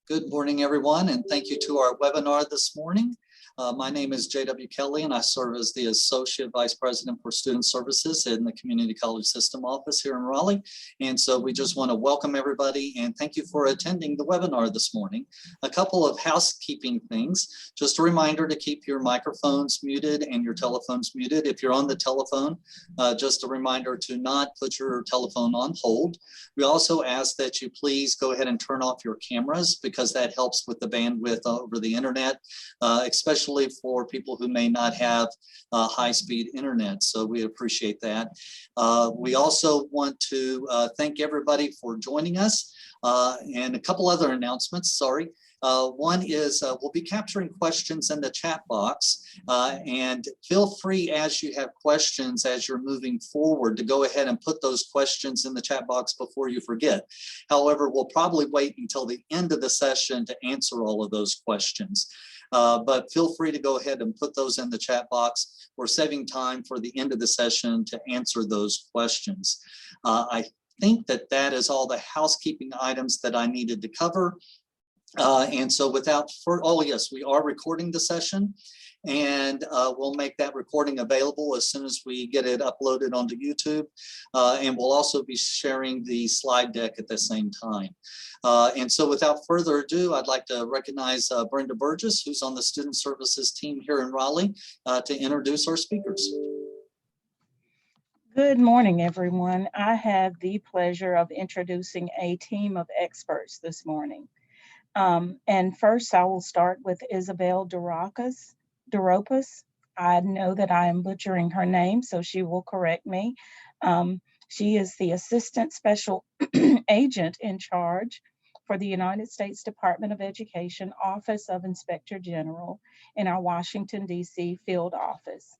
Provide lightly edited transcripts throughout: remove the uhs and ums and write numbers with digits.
Good morning, everyone, and thank you to our webinar this morning. My name is J.W. Kelly, and I serve as the Associate Vice President for Student Services in the Community College System office here in Raleigh. And so we just want to welcome everybody and thank you for attending the webinar this morning. A couple of housekeeping things. Just a reminder to keep your microphones muted and your telephones muted. If you're on the telephone, just a reminder to not put your telephone on hold. We also ask that you please go ahead and turn off your cameras because that helps with the bandwidth over the internet, especially for people who may not have high-speed internet. So we appreciate that. We also want to thank everybody for joining us and a couple other announcements, sorry. One is we'll be capturing questions in the chat box and feel free as you have questions as you're moving forward to go ahead and put those questions in the chat box before you forget. However, we'll probably wait until the end of the session to answer all of those questions. But feel free to go ahead and put those in the chat box. We're saving time for the end of the session to answer those questions. I think that that is all the housekeeping items that I needed to cover. And so oh yes, we are recording the session and we'll make that recording available as soon as we get it uploaded onto YouTube. And we'll also be sharing the slide deck at the same time. And so without further ado, I'd like to recognize Brenda Burgess, who's on the Student Services team here in Raleigh, to introduce our speakers. Good morning, everyone. I have the pleasure of introducing a team of experts this morning. And first, I will start with Isabel Deropos. I know that I am butchering her name, so she will correct me. She is the Assistant Special Agent in charge for the United States Department of Education Office of Inspector General in our Washington, D.C. field office.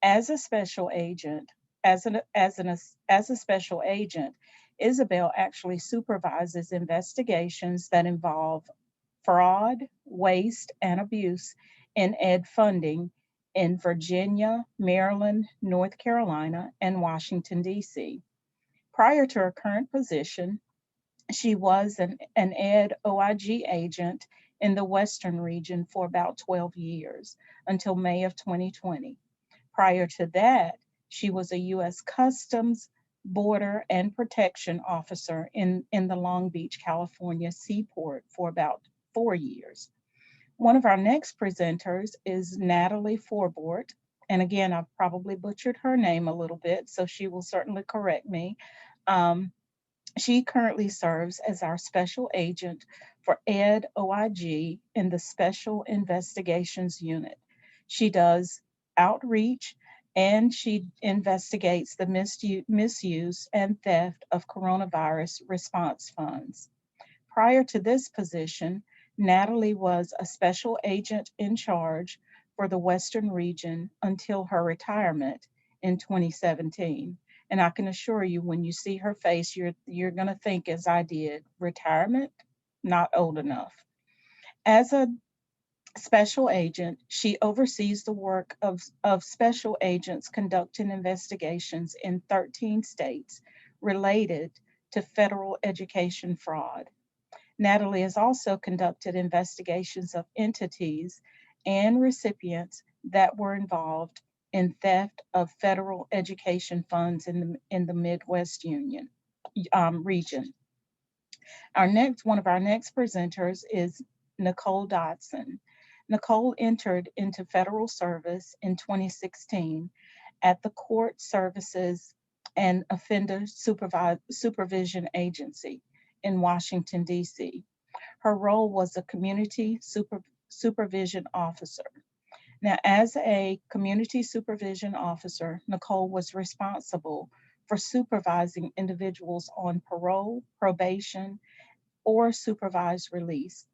As a special agent, as a special agent, Isabel actually supervises investigations that involve fraud, waste, and abuse in ed funding in Virginia, Maryland, North Carolina, and Washington, D.C. Prior to her current position, she was an ed OIG agent in the Western region for about 12 years until May of 2020. Prior to that, she was a U.S. Customs, Border, and Protection Officer in the Long Beach, California seaport for about 4 years. One of our next presenters is Natalie Forbort. And again, I've probably butchered her name a little bit, so she will certainly correct me. She currently serves as our special agent for ed OIG in the Special Investigations Unit. She does outreach and she investigates the misuse and theft of coronavirus response funds. Prior to this position, Natalie was a special agent in charge for the Western region until her retirement in 2017. And I can assure you, when you see her face, you're going to think, as I did, retirement, not old enough. As a special agent, she oversees the work of special agents conducting investigations in 13 states related to federal education fraud. Natalie has also conducted investigations of entities and recipients that were involved in theft of federal education funds in the Midwest region. One of our next presenters is Nicole Dodson. Nicole entered into federal service in 2016 at the Court Services and Offender Supervision Agency in Washington, D.C. Her role was a community supervision officer. Now, as a community supervision officer, Nicole was responsible for supervising individuals on parole, probation, or supervised release.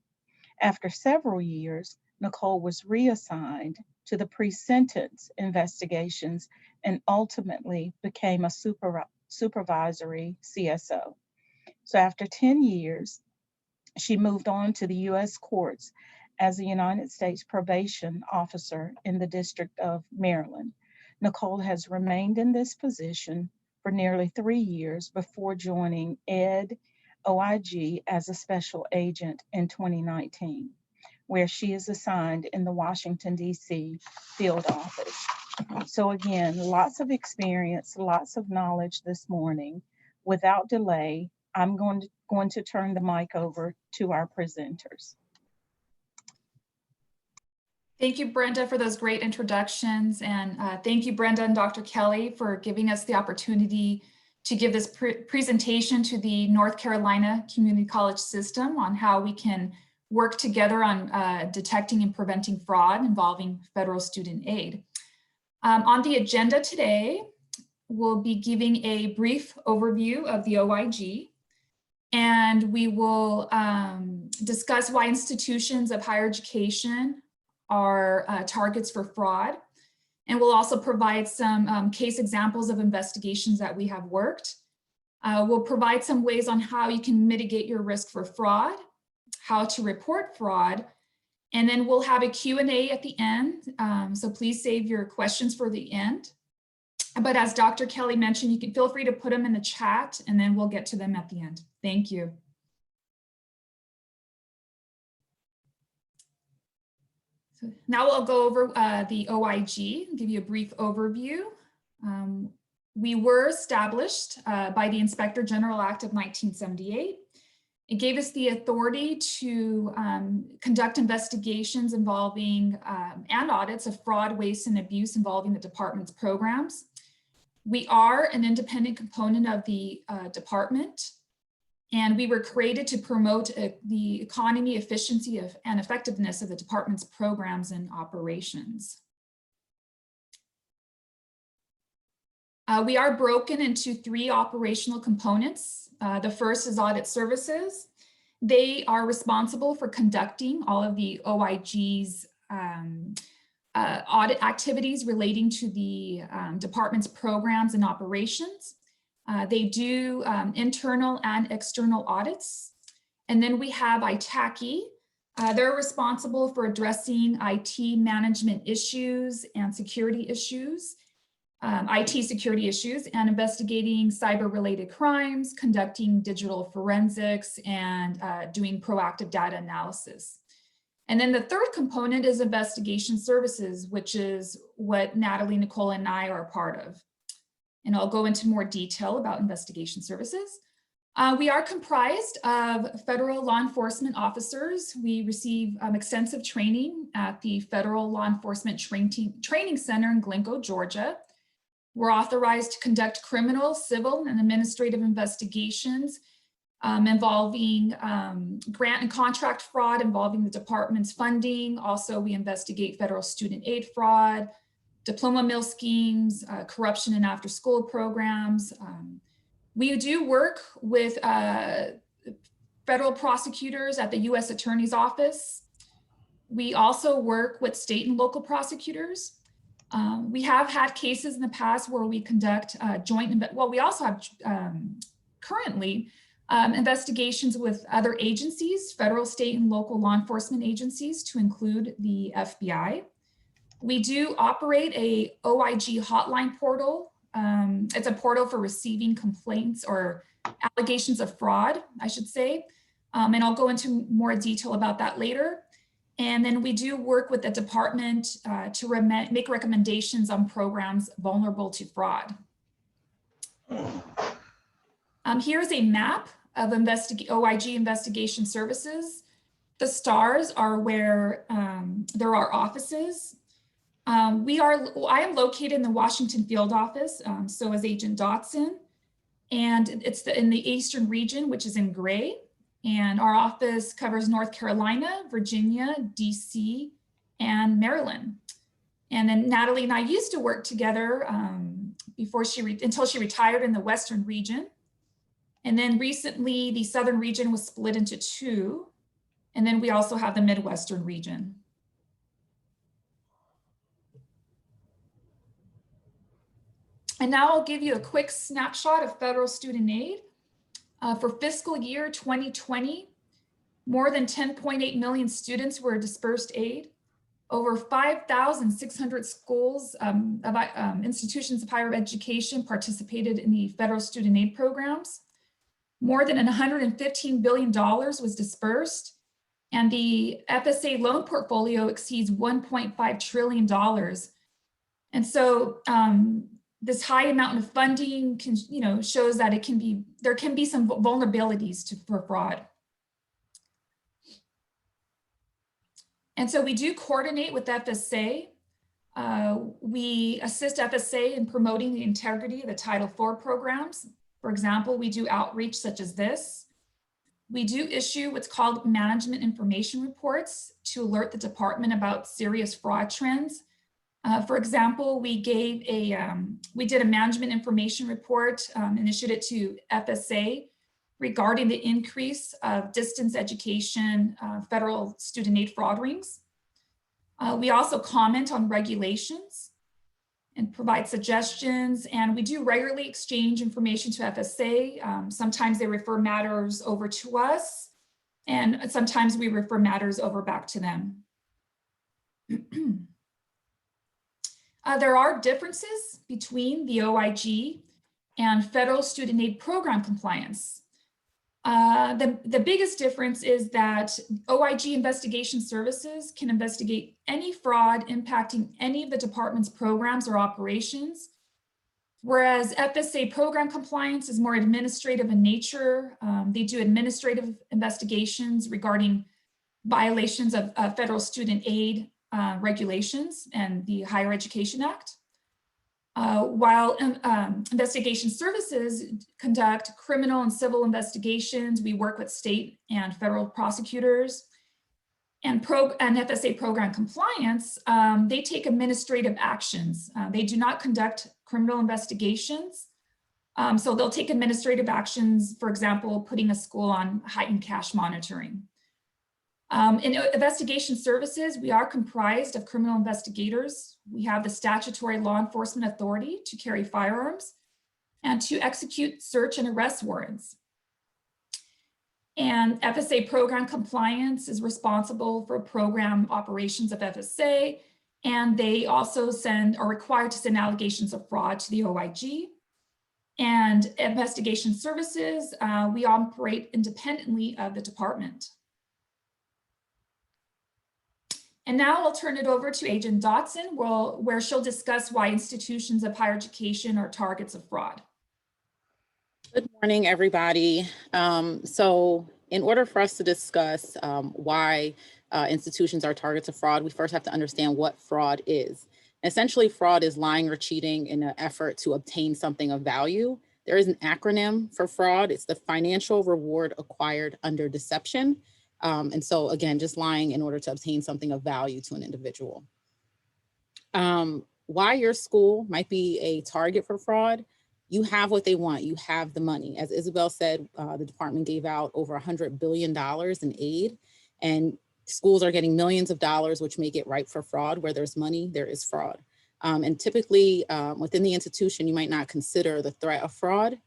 After several years, Nicole was reassigned to the pre-sentence investigations and ultimately became a supervisory CSO. So after 10 years, she moved on to the U.S. courts as a United States probation officer in the District of Maryland. Nicole has remained in this position for nearly 3 years before joining ed OIG as a special agent in 2019, where she is assigned in the Washington, D.C. field office. So again, lots of experience, lots of knowledge this morning. Without delay, I'm going to turn the mic over to our presenters. Thank you, Brenda, for those great introductions. And thank you, Brenda and Dr. Kelly, for giving us the opportunity to give this presentation to the North Carolina Community College System on how we can work together on detecting and preventing fraud involving federal student aid. On the agenda today, we'll be giving a brief overview of the OIG, and we will discuss why institutions of higher education are targets for fraud. And we'll also provide some case examples of investigations that we have worked. We'll provide some ways on how you can mitigate your risk for fraud, how to report fraud, and then we'll have a Q&A at the end. So please save your questions for the end. But as Dr. Kelly mentioned, you can feel free to put them in the chat and then we'll get to them at the end. Thank you. So now I'll go over the OIG and give you a brief overview. We were established by the Inspector General Act of 1978. It gave us the authority to conduct investigations involving and audits of fraud, waste, and abuse involving the department's programs. We are an independent component of the department, and we were created to promote the economy, efficiency, and effectiveness of the department's programs and operations. We are broken into 3 operational components. The first is audit services. They are responsible for conducting all of the OIG's audit activities relating to the department's programs and operations. They do internal and external audits. And then we have ITACI. They're responsible for addressing IT management issues and security issues. IT security issues and investigating cyber-related crimes, conducting digital forensics, and doing proactive data analysis. And then the third component is investigation services, which is what Natalie, Nicole, and I are a part of. And I'll go into more detail about investigation services. We are comprised of federal law enforcement officers. We receive extensive training at the Federal Law Enforcement Training Center in Glencoe, Georgia. We're authorized to conduct criminal, civil, and administrative investigations involving grant and contract fraud involving the department's funding. Also, we investigate federal student aid fraud, diploma mill schemes, corruption in after-school programs. We do work with federal prosecutors at the U.S. Attorney's Office. We also work with state and local prosecutors. We have had cases in the past where we conduct we also have currently investigations with other agencies, federal, state, and local law enforcement agencies, to include the FBI. We do operate a OIG hotline portal. It's a portal for receiving complaints or allegations of fraud, I should say. And I'll go into more detail about that later. And then we do work with the department to make recommendations on programs vulnerable to fraud. Here's a map of OIG investigation services. The stars are where there are offices. I am located in the Washington field office, so is Agent Dotson. And it's in the Eastern region, which is in gray. And our office covers North Carolina, Virginia, DC, and Maryland. And then Natalie and I used to work together until she retired in the Western region. And then recently the Southern region was split into 2. And then we also have the Midwestern region. And now I'll give you a quick snapshot of federal student aid. For fiscal year 2020, more than 10.8 million students were dispersed aid. Over 5,600 schools, institutions of higher education participated in the federal student aid programs. More than $115 billion was dispersed, and the FSA loan portfolio exceeds $1.5 trillion. And so this high amount of funding can, shows that there can be some vulnerabilities for fraud. And so we do coordinate with FSA. We assist FSA in promoting the integrity of the Title IV programs. For example, we do outreach such as this. We do issue what's called management information reports to alert the department about serious fraud trends. For example, we did a management information report and issued it to FSA regarding the increase of distance education federal student aid fraud rings. We also comment on regulations and provide suggestions, and we do regularly exchange information to FSA. Sometimes they refer matters over to us, and sometimes we refer matters over back to them. There are differences between the OIG and federal student aid program compliance. The biggest difference is that OIG investigation services can investigate any fraud impacting any of the department's programs or operations, whereas FSA program compliance is more administrative in nature. They do administrative investigations regarding violations of federal student aid regulations and the Higher Education Act. While investigation services conduct criminal and civil investigations, we work with state and federal prosecutors. And FSA program compliance, they take administrative actions. They do not conduct criminal investigations. So they'll take administrative actions, for example, putting a school on heightened cash monitoring. In investigation services, we are comprised of criminal investigators. We have the statutory law enforcement authority to carry firearms and to execute search and arrest warrants. And FSA program compliance is responsible for program operations of FSA, and they also are required to send allegations of fraud to the OIG. And investigation services, we operate independently of the department. And now I'll turn it over to Agent Dotson, where she'll discuss why institutions of higher education are targets of fraud. Good morning, everybody. So in order for us to discuss why institutions are targets of fraud, we first have to understand what fraud is. Essentially, fraud is lying or cheating in an effort to obtain something of value. There is an acronym for fraud. It's the financial reward acquired under deception. And so again, just lying in order to obtain something of value to an individual. Why your school might be a target for fraud: you have what they want, you have the money. As Isabel said, the department gave out over $100 billion in aid, and schools are getting millions of dollars, which make it ripe for fraud. Where there's money, there is fraud. And typically within the institution, you might not consider the threat of fraud.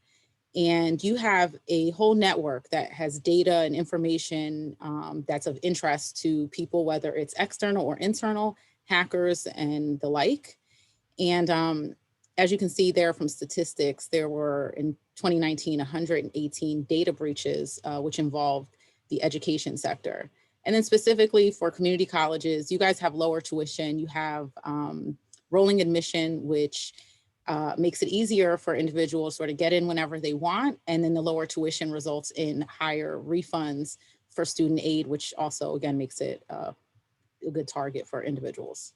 And you have a whole network that has data and information that's of interest to people, whether it's external or internal, hackers and the like. And as you can see there from statistics, there were in 2019, 118 data breaches, which involved the education sector. And then specifically for community colleges, you guys have lower tuition, you have rolling admission, which makes it easier for individuals sort of get in whenever they want. And then the lower tuition results in higher refunds for student aid, which also, again, makes it a good target for individuals.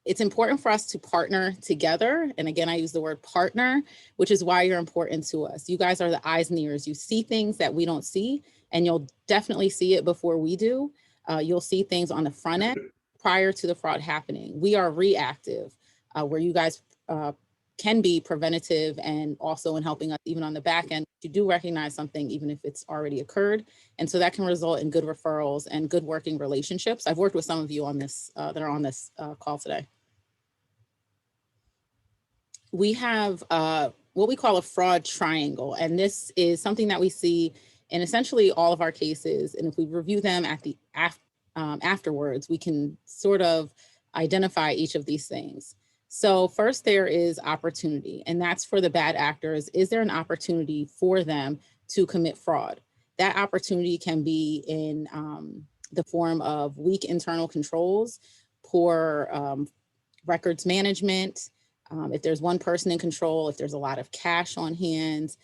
It's important for us to partner together. And again, I use the word partner, which is why you're important to us. You guys are the eyes and ears. You see things that we don't see, and you'll definitely see it before we do. You'll see things on the front end prior to the fraud happening. We are reactive. Where you guys can be preventative and also in helping us even on the back end. You do recognize something even if it's already occurred. And so that can result in good referrals and good working relationships. I've worked with some of you on this that are on this call today. We have what we call a fraud triangle. And this is something that we see in essentially all of our cases. And if we review them at the afterwards, we can sort of identify each of these things. So first there is opportunity, and that's for the bad actors. Is there an opportunity for them to commit fraud? That opportunity can be in the form of weak internal controls, poor records management, if there's one person in control, if there's a lot of cash on hand,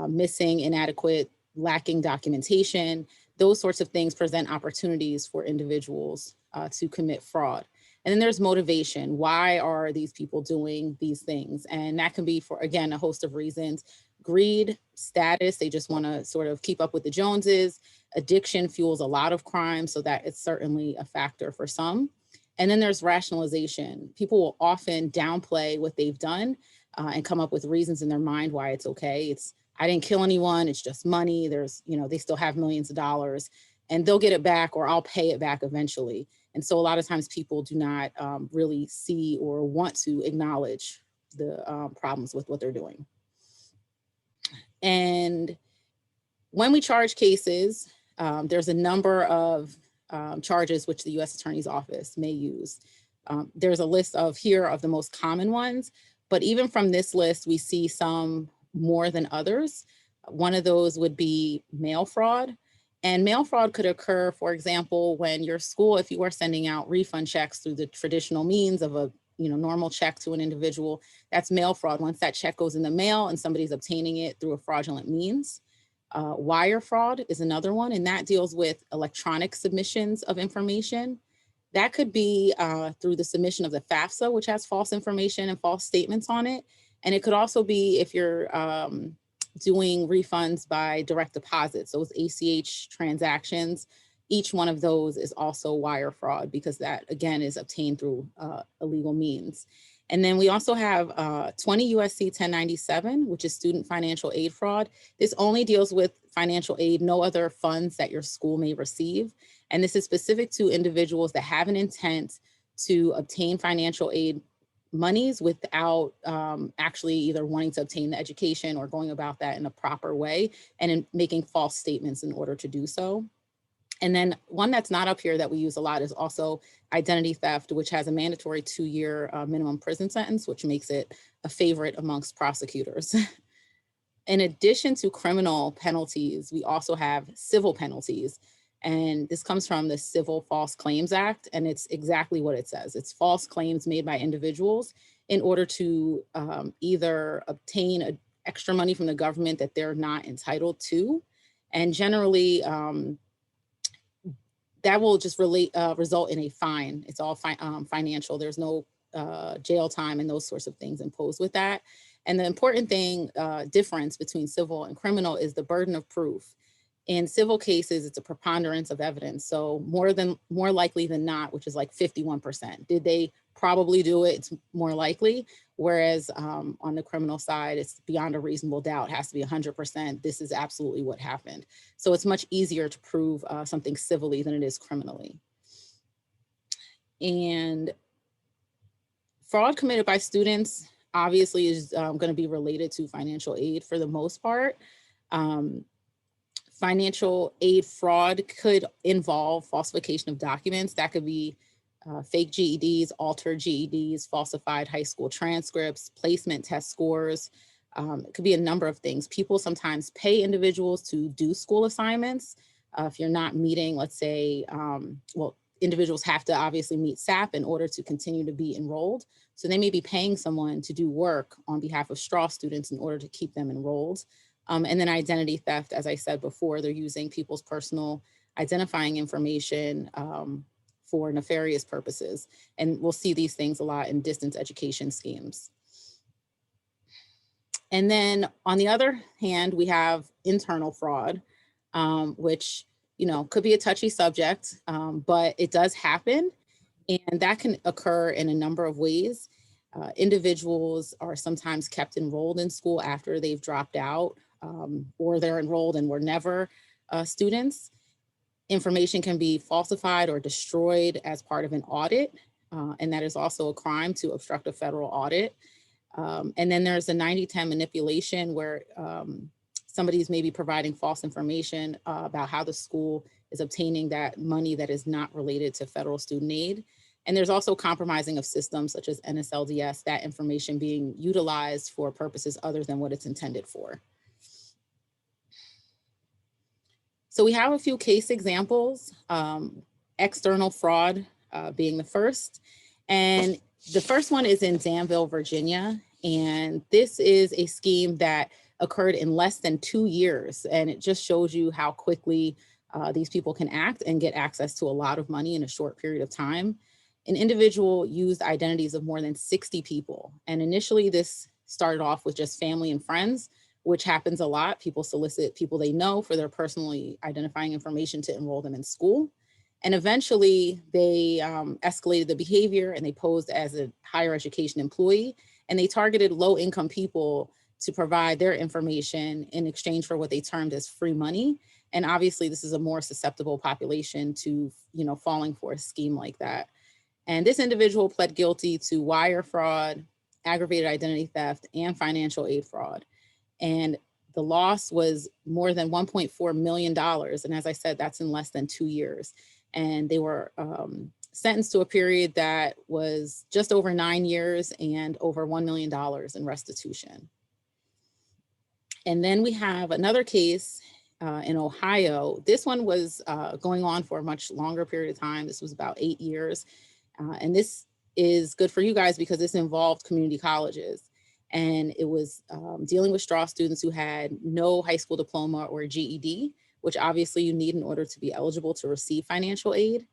missing, inadequate, lacking documentation, those sorts of things present opportunities for individuals to commit fraud. And then there's motivation. Why are these people doing these things? And that can be for, again, a host of reasons. Greed, status, they just want to sort of keep up with the Joneses. Addiction fuels a lot of crime, so that it's certainly a factor for some. And then there's rationalization. People will often downplay what they've done and come up with reasons in their mind why it's okay. It's, I didn't kill anyone, it's just money. There's, you know, they still have millions of dollars and they'll get it back, or I'll pay it back eventually. And so a lot of times people do not really see or want to acknowledge the problems with what they're doing. And when we charge cases, there's a number of charges which the U.S. Attorney's Office may use. There's a list of the most common ones, but even from this list, we see some more than others. One of those would be mail fraud. And mail fraud could occur, for example, when your school, if you are sending out refund checks through the traditional means of a normal check to an individual, that's mail fraud. Once that check goes in the mail and somebody's obtaining it through a fraudulent means. Wire fraud is another one, and that deals with electronic submissions of information. That could be through the submission of the FAFSA, which has false information and false statements on it. And it could also be if you're doing refunds by direct deposits, those ACH transactions. Each one of those is also wire fraud because that, again, is obtained through illegal means. And then we also have 20 USC 1097, which is student financial aid fraud. This only deals with financial aid, no other funds that your school may receive. And this is specific to individuals that have an intent to obtain financial aid monies without actually either wanting to obtain the education or going about that in a proper way and in making false statements in order to do so. And then one that's not up here that we use a lot is also identity theft, which has a mandatory 2-year minimum prison sentence, which makes it a favorite amongst prosecutors. In addition to criminal penalties, we also have civil penalties. And this comes from the Civil False Claims Act, and it's exactly what it says. It's false claims made by individuals in order to either obtain extra money from the government that they're not entitled to. And generally, that will just result in a fine. It's all financial. There's no jail time and those sorts of things imposed with that. And the important thing, difference between civil and criminal is the burden of proof. In civil cases, it's a preponderance of evidence. So more likely than not, which is like 51%. Did they probably do it? It's more likely. Whereas on the criminal side, it's beyond a reasonable doubt, it has to be 100%. This is absolutely what happened. So it's much easier to prove something civilly than it is criminally. And fraud committed by students obviously is going to be related to financial aid for the most part. Financial aid fraud could involve falsification of documents. That could be fake GEDs, altered GEDs, falsified high school transcripts, placement test scores. It could be a number of things. People sometimes pay individuals to do school assignments. If you're not meeting, let's say, individuals have to obviously meet SAP in order to continue to be enrolled. So they may be paying someone to do work on behalf of straw students in order to keep them enrolled. And then identity theft, as I said before, they're using people's personal identifying information for nefarious purposes. And we'll see these things a lot in distance education schemes. And then on the other hand, we have internal fraud, which could be a touchy subject, but it does happen. And that can occur in a number of ways. Individuals are sometimes kept enrolled in school after they've dropped out, or they're enrolled and were never students. Information can be falsified or destroyed as part of an audit, and that is also a crime to obstruct a federal audit. And then there's a 90-10 manipulation where somebody's maybe providing false information about how the school is obtaining that money that is not related to federal student aid. And there's also compromising of systems such as NSLDS, that information being utilized for purposes other than what it's intended for. So we have a few case examples, external fraud being the first. And the first one is in Danville, Virginia. And this is a scheme that occurred in less than 2 years. And it just shows you how quickly these people can act and get access to a lot of money in a short period of time. An individual used identities of more than 60 people. And initially this started off with just family and friends, which happens a lot. People solicit people they know for their personally identifying information to enroll them in school. And eventually they escalated the behavior and they posed as a higher education employee, and they targeted low income people to provide their information in exchange for what they termed as free money. And obviously this is a more susceptible population to, falling for a scheme like that. And this individual pled guilty to wire fraud, aggravated identity theft, and financial aid fraud. And the loss was more than $1.4 million. And as I said, that's in less than 2 years. And they were sentenced to a period that was just over 9 years and over $1 million in restitution. And then we have another case in Ohio. This one was going on for a much longer period of time. This was about 8 years. And this is good for you guys because this involved community colleges. And it was dealing with straw students who had no high school diploma or GED, which obviously you need in order to be eligible to receive financial aid.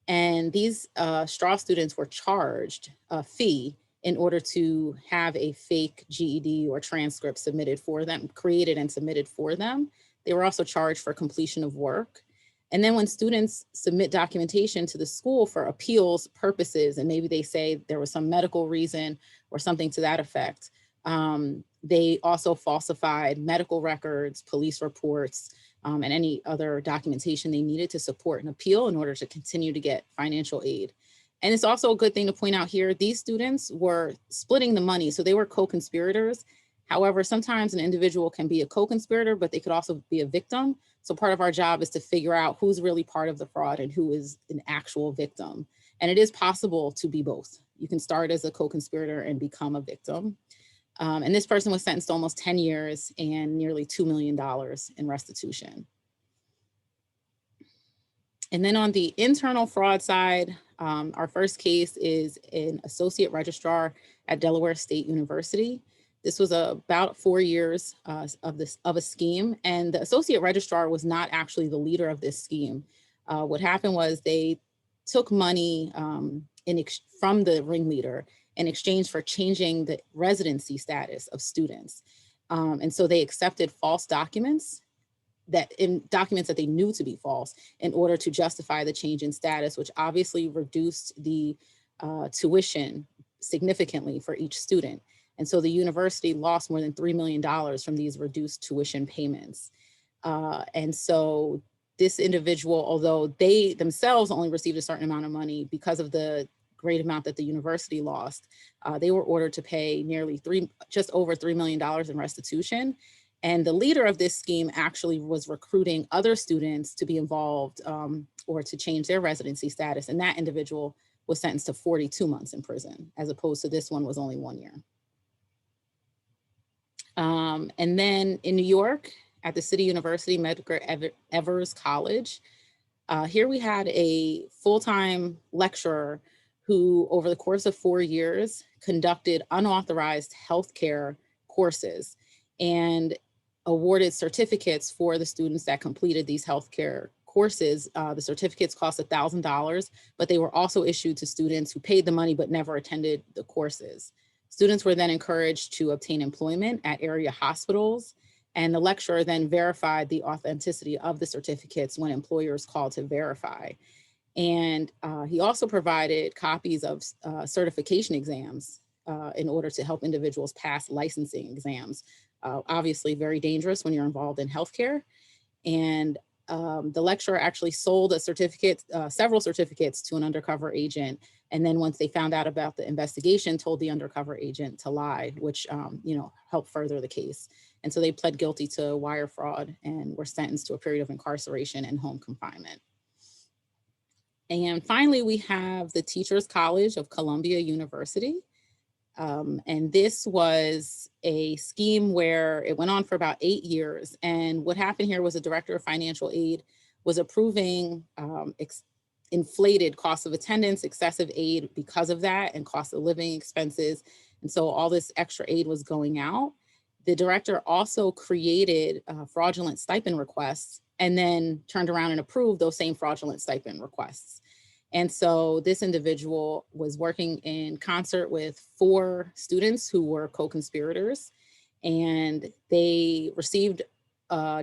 And these straw students were charged a fee in order to have a fake GED or transcript submitted for them, created and submitted for them. They were also charged for completion of work. And then when students submit documentation to the school for appeals purposes, and maybe they say there was some medical reason or something to that effect, they also falsified medical records, police reports, and any other documentation they needed to support an appeal in order to continue to get financial aid. And it's also a good thing to point out here, these students were splitting the money, so they were co-conspirators. However, sometimes an individual can be a co-conspirator, but they could also be a victim. So part of our job is to figure out who's really part of the fraud and who is an actual victim. And it is possible to be both. You can start as a co-conspirator and become a victim. And this person was sentenced to almost 10 years and nearly $2 million in restitution. And then on the internal fraud side, our first case is an associate registrar at Delaware State University. This was about 4 years of a scheme, and the associate registrar was not actually the leader of this scheme. What happened was they took money from the ringleader in exchange for changing the residency status of students. And so they accepted false documents that they knew to be false in order to justify the change in status, which obviously reduced the tuition significantly for each student. And so the university lost more than $3 million from these reduced tuition payments. And so this individual, although they themselves only received a certain amount of money because of the great amount that the university lost, they were ordered to pay just over $3 million in restitution. And the leader of this scheme actually was recruiting other students to be involved or to change their residency status. And that individual was sentenced to 42 months in prison, as opposed to this one was only 1 year. And then in New York, at the City University Medgar Evers College, here we had a full-time lecturer who, over the course of 4 years, conducted unauthorized healthcare courses and awarded certificates for the students that completed these healthcare courses. The certificates cost $1,000, but they were also issued to students who paid the money but never attended the courses. Students were then encouraged to obtain employment at area hospitals, and the lecturer then verified the authenticity of the certificates when employers called to verify. And he also provided copies of certification exams in order to help individuals pass licensing exams. Obviously very dangerous when you're involved in healthcare. And the lecturer actually sold a certificate, several certificates to an undercover agent. And then once they found out about the investigation, told the undercover agent to lie, which helped further the case. And so they pled guilty to wire fraud and were sentenced to a period of incarceration and home confinement. And finally, we have the Teachers College of Columbia University. And this was a scheme where it went on for about 8 years. And what happened here was the director of financial aid was approving inflated cost of attendance, excessive aid because of that, and cost of living expenses. And so all this extra aid was going out. The director also created fraudulent stipend requests and then turned around and approved those same fraudulent stipend requests. And so this individual was working in concert with 4 students who were co-conspirators, and they received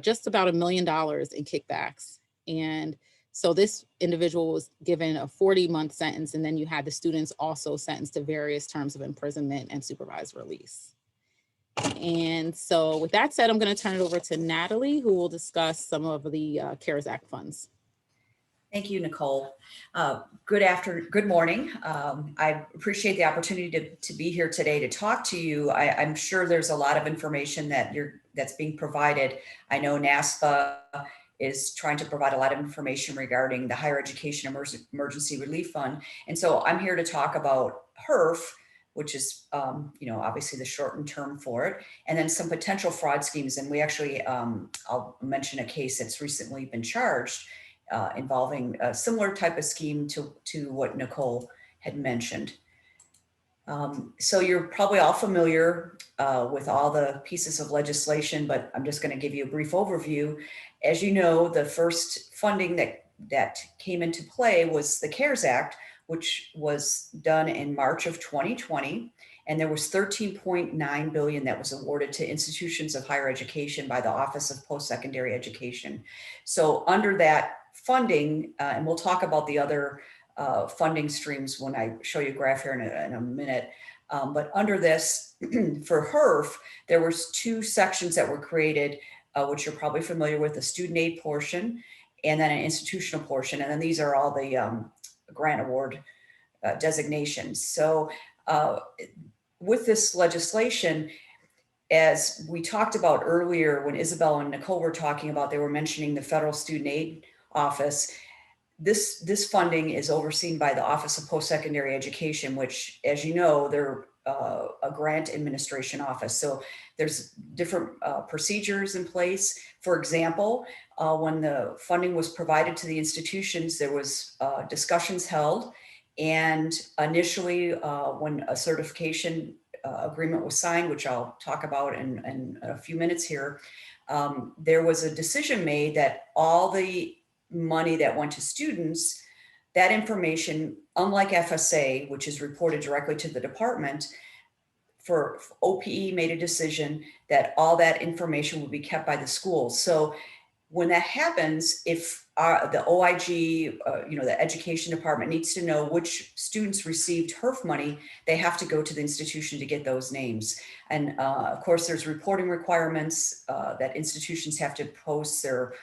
just about $1 million in kickbacks. And so this individual was given a 40-month sentence, and then you had the students also sentenced to various terms of imprisonment and supervised release. And so with that said, I'm going to turn it over to Natalie, who will discuss some of the CARES Act funds. Thank you, Nicole. Good morning. I appreciate the opportunity to be here today to talk to you. I'm sure there's a lot of information that's being provided. I know NASPA is trying to provide a lot of information regarding the Higher Education Emergency Relief Fund. And so I'm here to talk about HERF, which is, obviously the shortened term for it, and then some potential fraud schemes. And we actually, I'll mention a case that's recently been charged involving a similar type of scheme to what Nicole had mentioned. So you're probably all familiar with all the pieces of legislation, but I'm just going to give you a brief overview. As you know, the first funding that came into play was the CARES Act, which was done in March of 2020. And there was $13.9 billion that was awarded to institutions of higher education by the Office of Post-Secondary Education. So under that funding, and we'll talk about the other funding streams when I show you a graph here in a minute. But under this, for HERF, there was 2 sections that were created, which you're probably familiar with, the student aid portion and then an institutional portion. And then these are all the grant award designations. So with this legislation, as we talked about earlier, when Isabel and Nicole were talking about, they were mentioning the Federal Student Aid Office. This funding is overseen by the Office of Post-Secondary Education, which, as you know, they're a grant administration office. So there's different procedures in place. For example, when the funding was provided to the institutions, there was discussions held. And initially, when a certification agreement was signed, which I'll talk about in a few minutes here, there was a decision made that all the money that went to students, that information, unlike FSA, which is reported directly to the department, for OPE made a decision that all that information will be kept by the schools. So when that happens, if the OIG, the education department needs to know which students received HERF money, they have to go to the institution to get those names. And of course, there's reporting requirements that institutions have to post their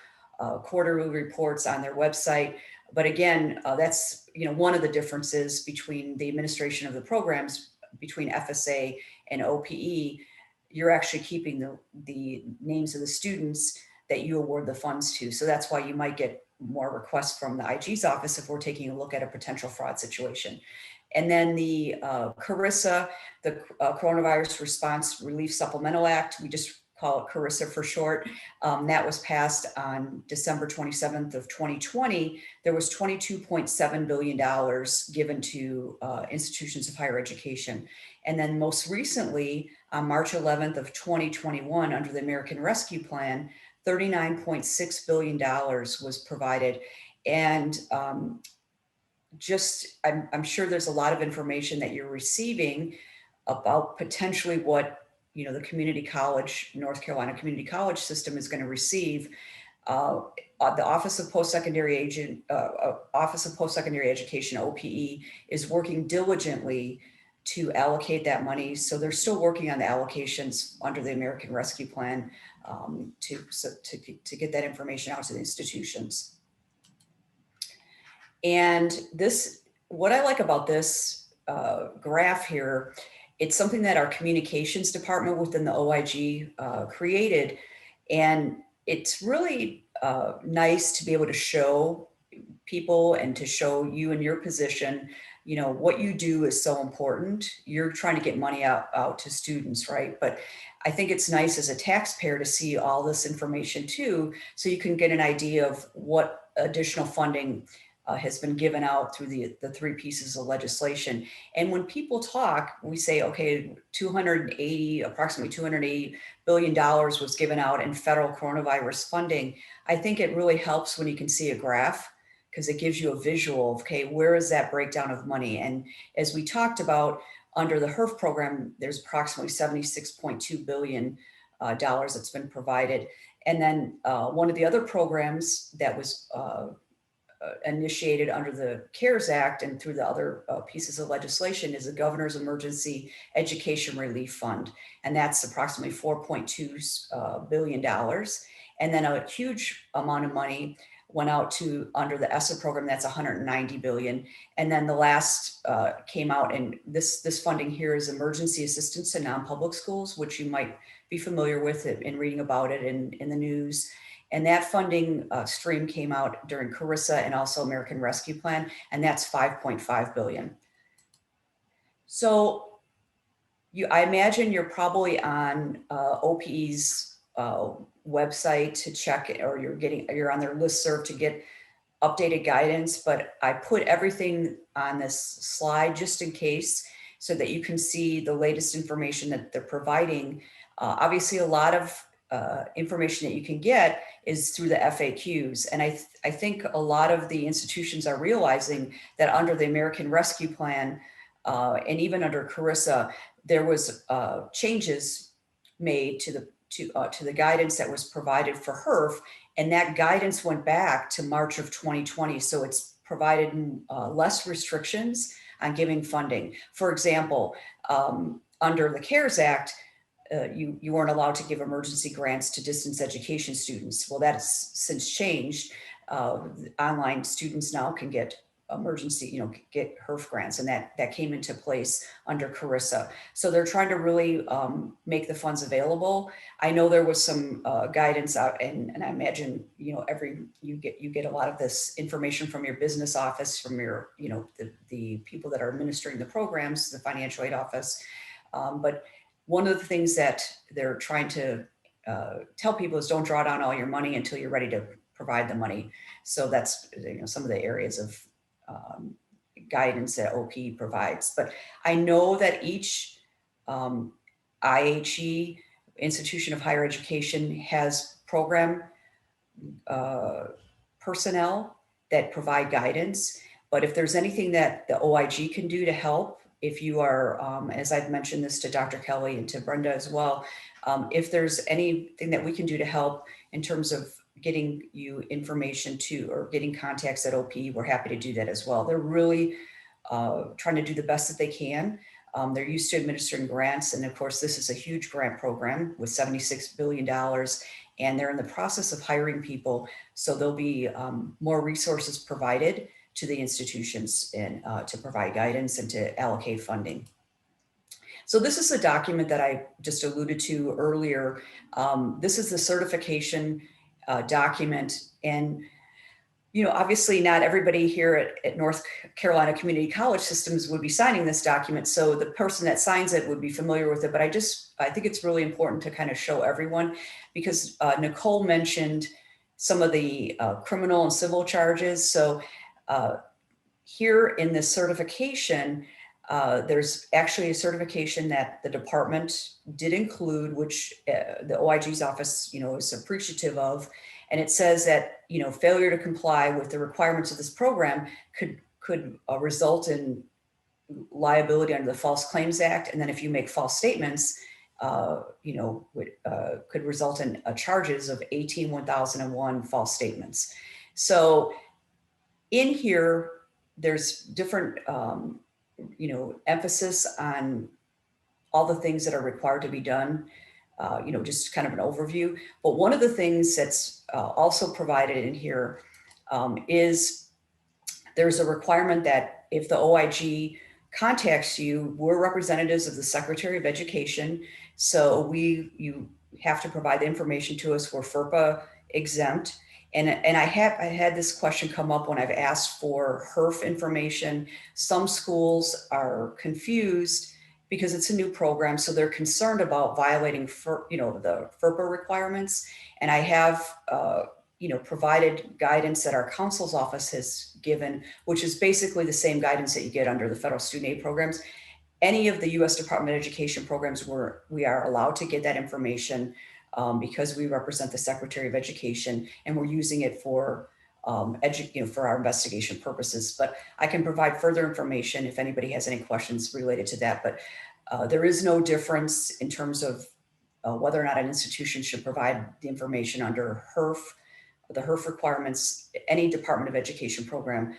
quarterly reports on their website. But again, that's one of the differences between the administration of the programs between FSA and OPE. You're actually keeping the names of the students that you award the funds to. So that's why you might get more requests from the IG's office if we're taking a look at a potential fraud situation. And then the CARISA, the Coronavirus Response Relief Supplemental Act, we just call it CARISA for short. That was passed on December 27th of 2020. There was $22.7 billion given to institutions of higher education. And then most recently, on March 11th of 2021, under the American Rescue Plan, $39.6 billion was provided. And I'm sure there's a lot of information that you're receiving about potentially what the community college, North Carolina Community College system is going to receive. The Office of Post-Secondary Education, OPE, is working diligently to allocate that money. So they're still working on the allocations under the American Rescue Plan to get that information out to the institutions. And what I like about this graph here, it's something that our communications department within the OIG created. And it's really nice to be able to show people and to show you in your position, you know, what you do is so important. You're trying to get money out to students, right? But I think it's nice as a taxpayer to see all this information too, so you can get an idea of what additional funding has been given out through the three pieces of legislation. And when people talk, we say, okay, approximately $280 billion was given out in federal coronavirus funding. I think it really helps when you can see a graph, because it gives you a visual of, okay, where is that breakdown of money? And as we talked about, under the HERF program, there's approximately $76.2 billion that's been provided. And then one of the other programs that was initiated under the CARES Act and through the other pieces of legislation is the Governor's Emergency Education Relief Fund. And that's approximately $4.2 billion. And then a huge amount of money went out to under the ESSA program, that's 190 billion. And then the last came out, and this funding here is emergency assistance to non-public schools, which you might be familiar with in reading about it in the news. And that funding stream came out during Carissa and also American Rescue Plan, and that's 5.5 billion. So I imagine you're probably on OPE's website to check, or you're on their listserv to get updated guidance, but I put everything on this slide just in case, so that you can see the latest information that they're providing. Obviously, a lot of information that you can get is through the FAQs. And I think a lot of the institutions are realizing that under the American Rescue Plan, and even under Carissa, there was changes made to the guidance that was provided for HERF. And that guidance went back to March of 2020. So it's provided less restrictions on giving funding. For example, under the CARES Act, you weren't allowed to give emergency grants to distance education students. Well, that's since changed. Online students now can get get HERF grants, and that came into place under Carissa. So they're trying to really make the funds available. I know there was some guidance out, and I imagine you get a lot of this information from your business office, from your the people that are administering the programs, the financial aid office, but one of the things that they're trying to tell people is don't draw down all your money until you're ready to provide the money. So that's some of the areas of guidance that OP provides. But I know that each IHE, Institution of Higher Education, has program personnel that provide guidance. But if there's anything that the OIG can do to help, if you are, as I've mentioned this to Dr. Kelly and to Brenda as well, if there's anything that we can do to help in terms of getting you information or getting contacts at OP, we're happy to do that as well. They're really trying to do the best that they can. They're used to administering grants. And of course, this is a huge grant program with $76 billion. And they're in the process of hiring people. So there'll be more resources provided to the institutions and to provide guidance and to allocate funding. So this is a document that I just alluded to earlier. This is the certification document. And, obviously not everybody here at North Carolina Community College Systems would be signing this document. So the person that signs it would be familiar with it. But I think it's really important to kind of show everyone, because Nicole mentioned some of the criminal and civil charges. So here in this certification, there's actually a certification that the department did include, which the OIG's office, is appreciative of. And it says that, failure to comply with the requirements of this program could result in liability under the False Claims Act. And then if you make false statements, could result in charges of 1001 false statements. So in here, there's different, emphasis on all the things that are required to be done, just kind of an overview. But one of the things that's also provided in here is there's a requirement that if the OIG contacts you, we're representatives of the Secretary of Education. So you have to provide the information to us. We're FERPA exempt. And I had this question come up when I've asked for HERF information. Some schools are confused because it's a new program, so they're concerned about violating the FERPA requirements. And I have provided guidance that our counsel's office has given, which is basically the same guidance that you get under the federal student aid programs. Any of the U.S. Department of Education programs where we are allowed to get that information because we represent the Secretary of Education, and we're using it for for our investigation purposes. But I can provide further information if anybody has any questions related to that. But there is no difference in terms of whether or not an institution should provide the information under HERF, the HERF requirements. Any Department of Education program,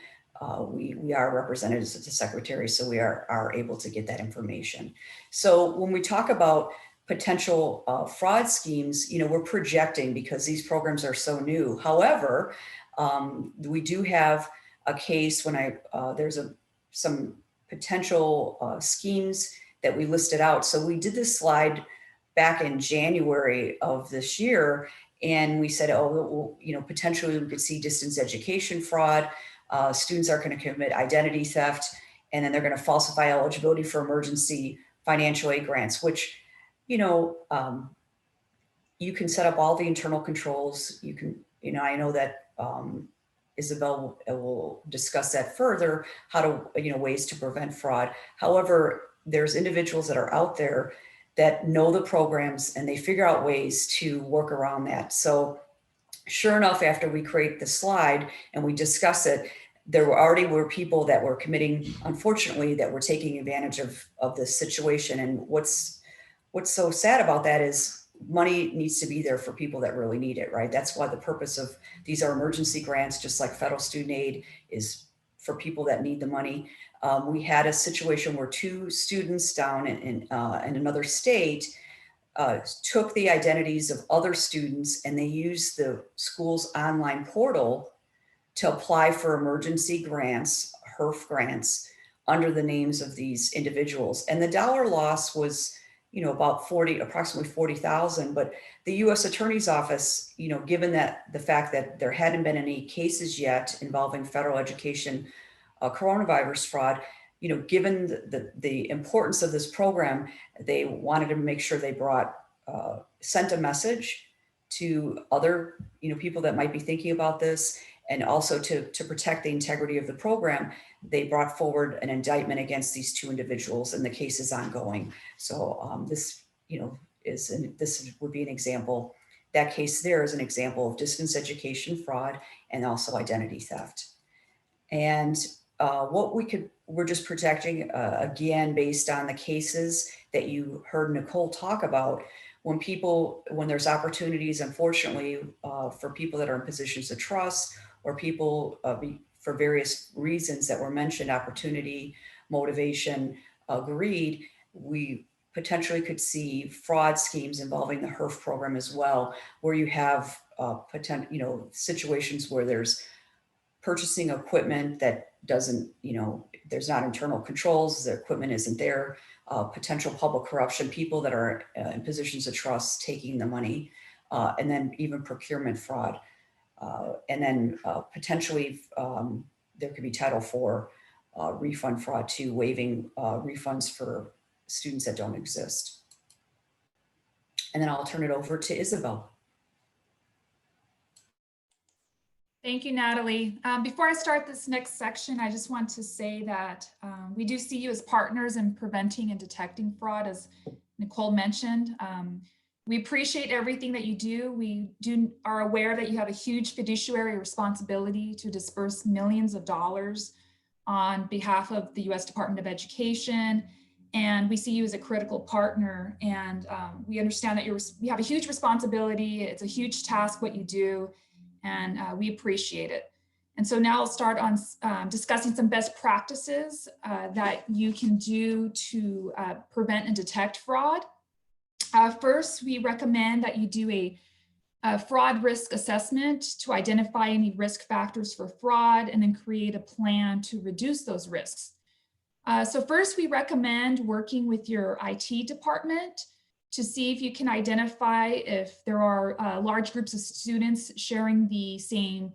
we are representatives of the Secretary, so we are able to get that information. So when we talk about potential fraud schemes, we're projecting because these programs are so new. However, we do have a case when there's some potential schemes that we listed out. So we did this slide back in January of this year, and we said, oh, well, potentially we could see distance education fraud. Students are going to commit identity theft, and then they're going to falsify eligibility for emergency financial aid grants, which, you can set up all the internal controls. You can, I know that Isabel will discuss that further, how to, ways to prevent fraud. However, there's individuals that are out there that know the programs and they figure out ways to work around that. So sure enough, after we create the slide and we discuss it, there were people that were committing, unfortunately, that were taking advantage of this situation. And what's so sad about that is money needs to be there for people that really need it, right? That's why the purpose of these are emergency grants, just like federal student aid is for people that need the money. We had a situation where 2 students down in another state took the identities of other students, and they used the school's online portal to apply for emergency grants, HERF grants, under the names of these individuals. And the dollar loss was, about approximately 40,000. But the U.S. Attorney's Office, given that the fact that there hadn't been any cases yet involving federal education coronavirus fraud, given the importance of this program, they wanted to make sure they sent a message to other, people that might be thinking about this, and also to protect the integrity of the program. They brought forward an indictment against these 2 individuals, and the case is ongoing. So this would be an example. That case there is an example of distance education fraud and also identity theft. And we're just projecting, again, based on the cases that you heard Nicole talk about, when there's opportunities, unfortunately, for people that are in positions of trust, or people for various reasons that were mentioned, opportunity, motivation, greed, we potentially could see fraud schemes involving the HERF program as well, where you have situations where there's purchasing equipment that doesn't, there's not internal controls, the equipment isn't there, potential public corruption, people that are in positions of trust taking the money, and then even procurement fraud. And then potentially there could be Title IV refund fraud too, waiving refunds for students that don't exist. And then I'll turn it over to Isabel. Thank you, Natalie. Before I start this next section, I just want to say that we do see you as partners in preventing and detecting fraud, as Nicole mentioned. We appreciate everything that you do. We are aware that you have a huge fiduciary responsibility to disperse millions of dollars on behalf of the U.S. Department of Education. And we see you as a critical partner. And we understand that you have a huge responsibility. It's a huge task what you do, and we appreciate it. And so now I'll start on discussing some best practices that you can do to prevent and detect fraud. First, we recommend that you do a fraud risk assessment to identify any risk factors for fraud, and then create a plan to reduce those risks. So first, we recommend working with your IT department to see if you can identify if there are large groups of students sharing the same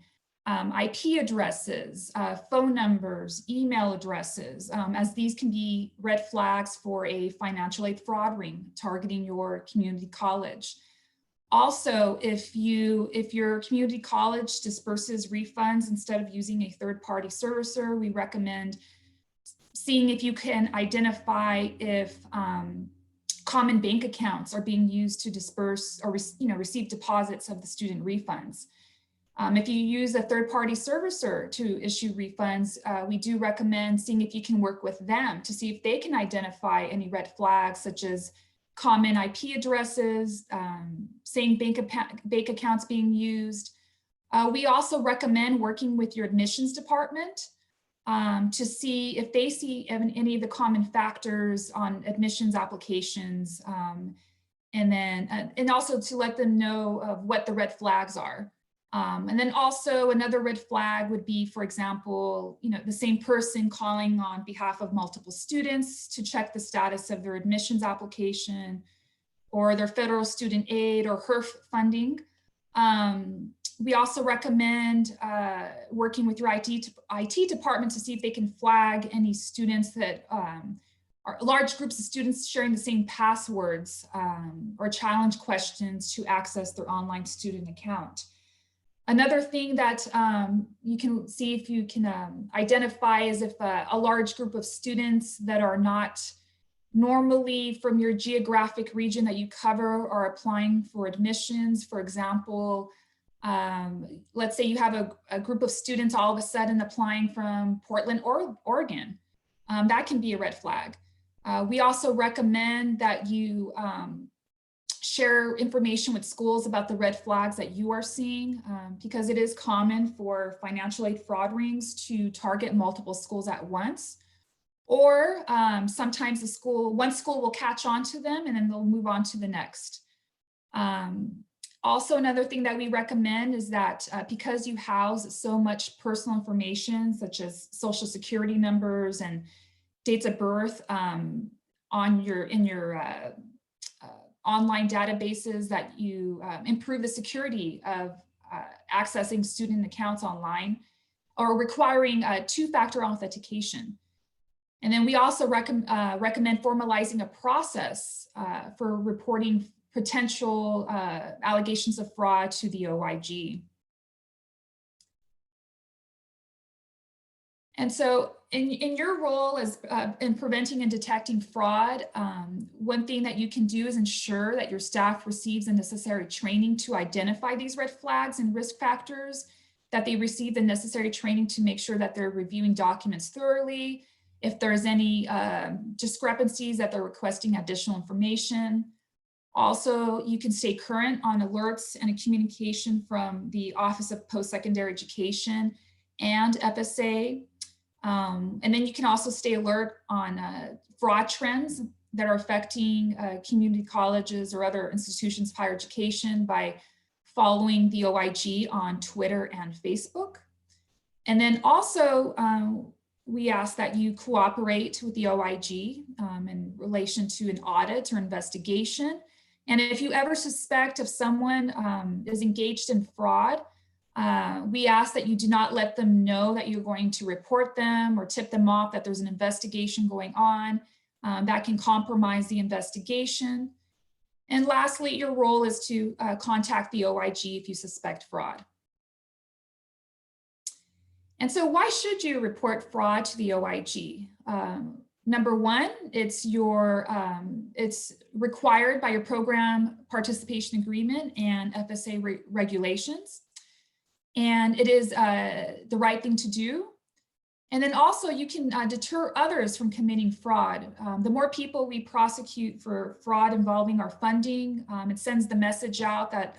IP addresses, phone numbers, email addresses, as these can be red flags for a financial aid fraud ring targeting your community college. Also, if your community college disperses refunds instead of using a third-party servicer, we recommend seeing if you can identify if common bank accounts are being used to disperse or receive deposits of the student refunds. If you use a third-party servicer to issue refunds, we do recommend seeing if you can work with them to see if they can identify any red flags, such as common IP addresses, same bank accounts being used. We also recommend working with your admissions department to see if they see any of the common factors on admissions applications, and also to let them know of what the red flags are. And then also another red flag would be, for example, the same person calling on behalf of multiple students to check the status of their admissions application or their federal student aid or HERF funding. We also recommend working with your IT department to see if they can flag any students that are large groups of students sharing the same passwords or challenge questions to access their online student account. Another thing that you can see if you can identify is if a large group of students that are not normally from your geographic region that you cover are applying for admissions. For example, let's say you have a group of students all of a sudden applying from Portland or Oregon. That can be a red flag. We also recommend that you share information with schools about the red flags that you are seeing, because it is common for financial aid fraud rings to target multiple schools at once. Or sometimes one school will catch on to them and then they'll move on to the next. Also, another thing that we recommend is that because you house so much personal information, such as social security numbers and dates of birth in your online databases, that you improve the security of accessing student accounts online or requiring two-factor authentication. And then we also recommend formalizing a process for reporting potential allegations of fraud to the OIG. And so in your role as in preventing and detecting fraud, one thing that you can do is ensure that your staff receives the necessary training to identify these red flags and risk factors, that they receive the necessary training to make sure that they're reviewing documents thoroughly. If there's any discrepancies, that they're requesting additional information. Also, you can stay current on alerts and a communication from the Office of Post-Secondary Education and FSA. And then you can also stay alert on fraud trends that are affecting community colleges or other institutions of higher education by following the OIG on Twitter and Facebook. And then also, we ask that you cooperate with the OIG in relation to an audit or investigation. And if you ever suspect if someone is engaged in fraud, we ask that you do not let them know that you're going to report them or tip them off that there's an investigation going on. That can compromise the investigation. And lastly, your role is to contact the OIG if you suspect fraud. And so why should you report fraud to the OIG? Number one, it's required by your program participation agreement and FSA regulations. And it is the right thing to do. And then also you can deter others from committing fraud. The more people we prosecute for fraud involving our funding, it sends the message out that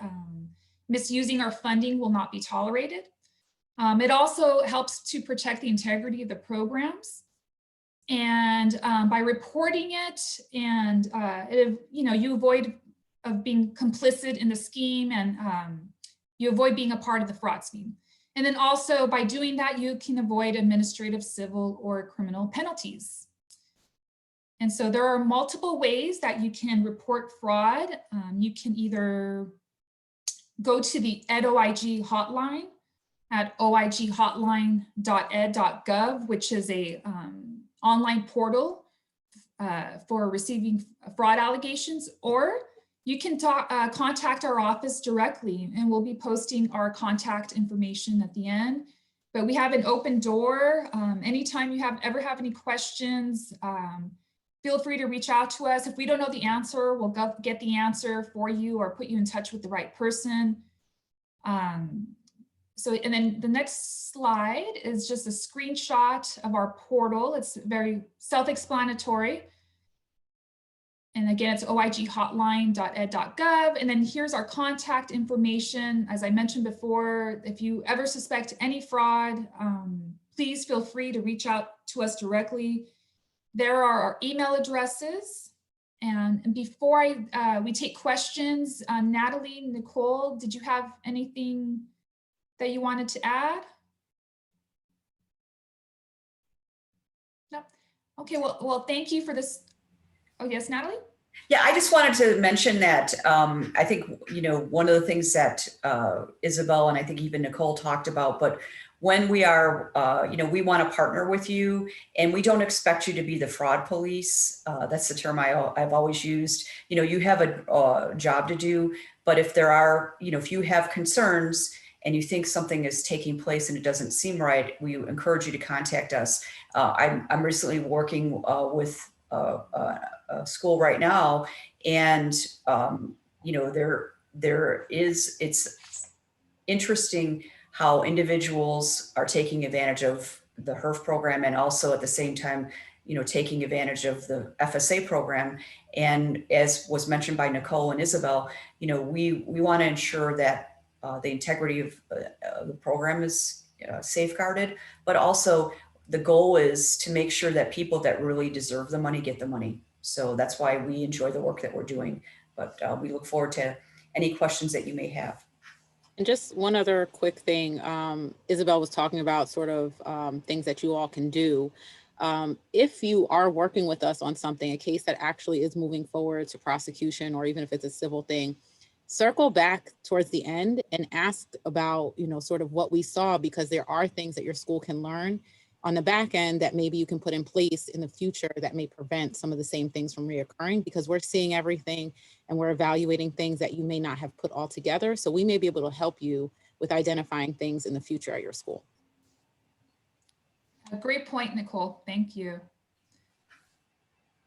misusing our funding will not be tolerated. It also helps to protect the integrity of the programs. And by reporting it, and you avoid being complicit in the scheme, and you avoid being a part of the fraud scheme. And then also by doing that, you can avoid administrative, civil, or criminal penalties. And so there are multiple ways that you can report fraud. You can either go to the EdOIG hotline at oighotline.ed.gov, which is a online portal for receiving fraud allegations, or you can contact our office directly, and we'll be posting our contact information at the end. But we have an open door. Anytime you ever have any questions, feel free to reach out to us. If we don't know the answer, we'll get the answer for you or put you in touch with the right person. And then the next slide is just a screenshot of our portal. It's very self-explanatory. And again, it's oighotline.ed.gov. And then here's our contact information. As I mentioned before, if you ever suspect any fraud, please feel free to reach out to us directly. There are our email addresses. And before we take questions, Natalie, Nicole, did you have anything that you wanted to add? No. Okay, well, thank you for this. Oh, yes, Natalie? Yeah, I just wanted to mention that I think, one of the things that Isabel and I think even Nicole talked about, but when we are, we want to partner with you, and we don't expect you to be the fraud police. That's the term I've always used. You have a job to do, but if there are, if you have concerns and you think something is taking place and it doesn't seem right, we encourage you to contact us. I'm recently working with a school right now, and it's interesting how individuals are taking advantage of the HERF program, and also at the same time, taking advantage of the FSA program. And as was mentioned by Nicole and Isabel, we want to ensure that the integrity of the program is safeguarded, but also the goal is to make sure that people that really deserve the money get the money. So that's why we enjoy the work that we're doing. But we look forward to any questions that you may have. And just one other quick thing, Isabel was talking about sort of things that you all can do. If you are working with us on something, a case that actually is moving forward to prosecution, or even if it's a civil thing, circle back towards the end and ask about, sort of what we saw, because there are things that your school can learn on the back end that maybe you can put in place in the future that may prevent some of the same things from reoccurring, because we're seeing everything and we're evaluating things that you may not have put all together. So we may be able to help you with identifying things in the future at your school. A great point, Nicole. Thank you.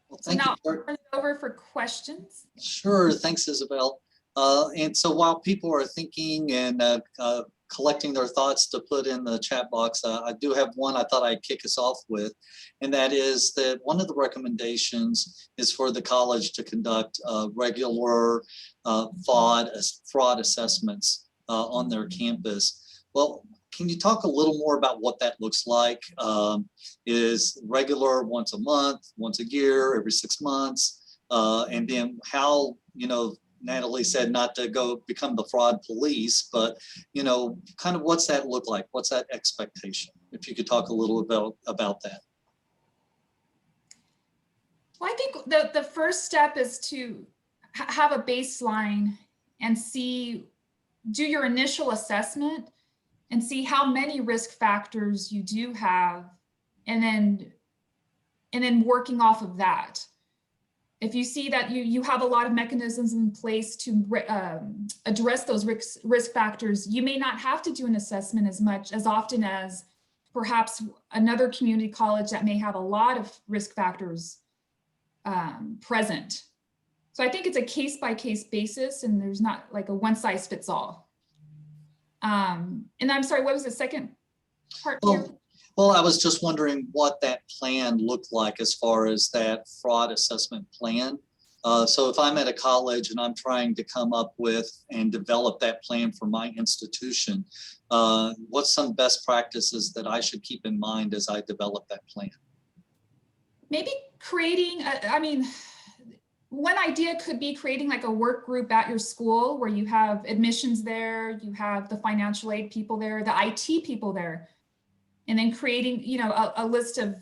Well, So thank now you. I'll turn it over for questions. Sure, thanks, Isabel. And so while people are thinking and collecting their thoughts to put in the chat box, I do have one I thought I'd kick us off with, and that is that one of the recommendations is for the college to conduct regular fraud assessments on their campus. Well, can you talk a little more about what that looks like? Is regular once a month, once a year, every 6 months? And then how, Natalie said not to go become the fraud police, but, kind of what's that look like? What's that expectation? If you could talk a little about that. Well, I think the first step is to have a baseline and do your initial assessment and see how many risk factors you do have, and then working off of that. If you see that you have a lot of mechanisms in place to address those risk factors, you may not have to do an assessment as often as perhaps another community college that may have a lot of risk factors present. So I think it's a case-by-case basis, and there's not like a one-size-fits-all. And I'm sorry, what was the second part here? Well, I was just wondering what that plan looked like as far as that fraud assessment plan. So if I'm at a college and I'm trying to come up with and develop that plan for my institution, what's some best practices that I should keep in mind as I develop that plan? Maybe creating, one idea could be creating like a work group at your school where you have admissions there, you have the financial aid people there, the IT people there, and then creating, a list of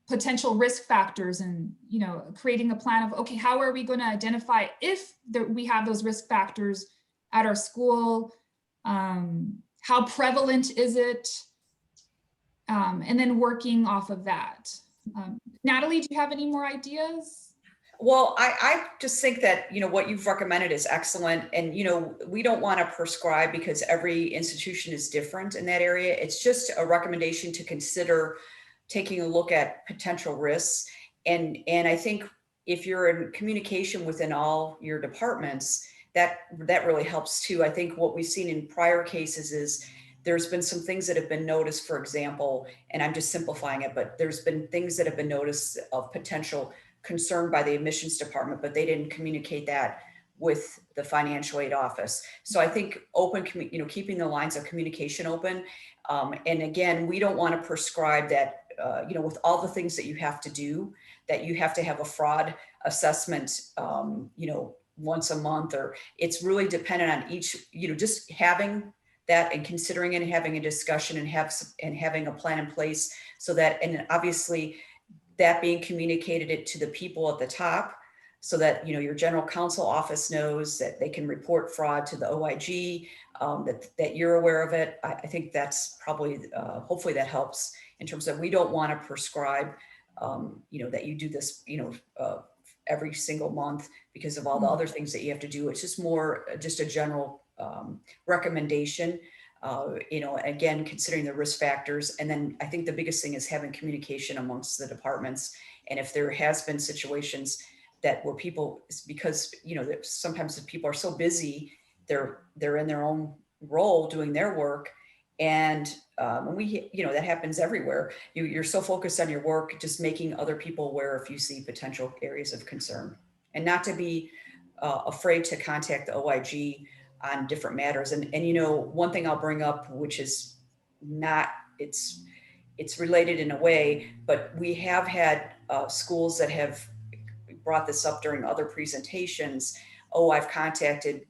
potential risk factors and, you know, creating a plan of, okay, how are we going to identify if we have those risk factors at our school? How prevalent is it? And then working off of that. Natalie, do you have any more ideas? Well, I just think that, you know, what you've recommended is excellent. And, you know, we don't want to prescribe because every institution is different in that area. It's just a recommendation to consider taking a look at potential risks. And I think if you're in communication within all your departments, that really helps too. I think what we've seen in prior cases is there's been some things that have been noticed, for example, and I'm just simplifying it, but there's been things that have been noticed of potential concern by the admissions department, but they didn't communicate that with the financial aid office. So I think keeping the lines of communication open. And again, we don't want to prescribe that, with all the things that you have to do, that you have to have a fraud assessment, once a month, or it's really dependent on each, just having that and considering and having a discussion and having a plan in place so that, and obviously that being communicated to the people at the top so that, your general counsel office knows that they can report fraud to the OIG, that you're aware of it. I think that's probably, hopefully that helps in terms of, we don't want to prescribe, that you do this, every single month because of all the other things that you have to do. It's just more just a general recommendation, again, considering the risk factors. And then I think the biggest thing is having communication amongst the departments. And if there has been situations where people, because, sometimes the people are so busy, they're in their own role doing their work. And when that happens everywhere, you're so focused on your work, just making other people aware if you see potential areas of concern, and not to be afraid to contact the OIG on different matters. And one thing I'll bring up, which is not, it's related in a way, but we have had schools that have brought this up during other presentations. Oh, I've contacted,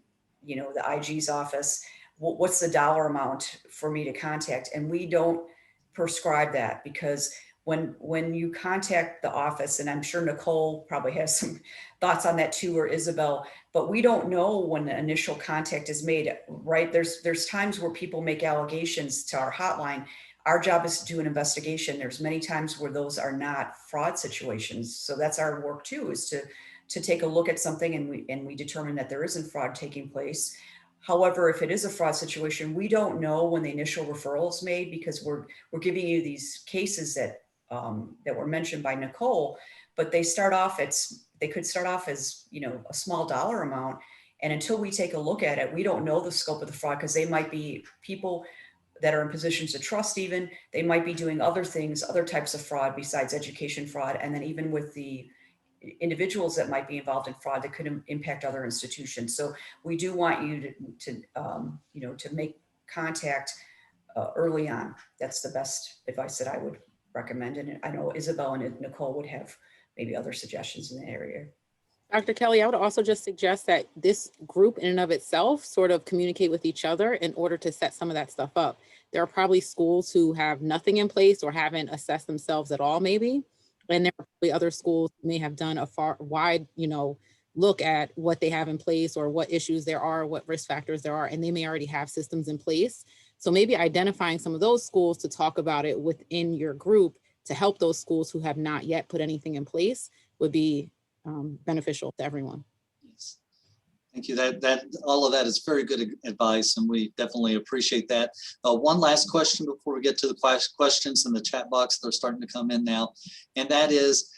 the IG's office. What's the dollar amount for me to contact? And we don't prescribe that, because when you contact the office, and I'm sure Nicole probably has some thoughts on that too, or Isabel, but we don't know when the initial contact is made, right? There's times where people make allegations to our hotline. Our job is to do an investigation. There's many times where those are not fraud situations. So that's our work too, is to take a look at something and we determine that there isn't fraud taking place. However, if it is a fraud situation, we don't know when the initial referral is made, because we're giving you these cases that were mentioned by Nicole, but they could start off as, a small dollar amount. And until we take a look at it, we don't know the scope of the fraud, because they might be people that are in positions of trust. Even they might be doing other things, other types of fraud besides education fraud. And then even with the individuals that might be involved in fraud that could impact other institutions. So we do want you to make contact early on. That's the best advice that I would recommend. And I know Isabel and Nicole would have maybe other suggestions in the area. Dr. Kelly, I would also just suggest that this group in and of itself sort of communicate with each other in order to set some of that stuff up. There are probably schools who have nothing in place or haven't assessed themselves at all, maybe. And there are probably other schools who may have done a wide, look at what they have in place or what issues there are, what risk factors there are, and they may already have systems in place. So maybe identifying some of those schools to talk about it within your group to help those schools who have not yet put anything in place would be beneficial to everyone. Yes. Thank you. All of that is very good advice, and we definitely appreciate that. One last question before we get to the questions in the chat box. They're starting to come in now, and that is,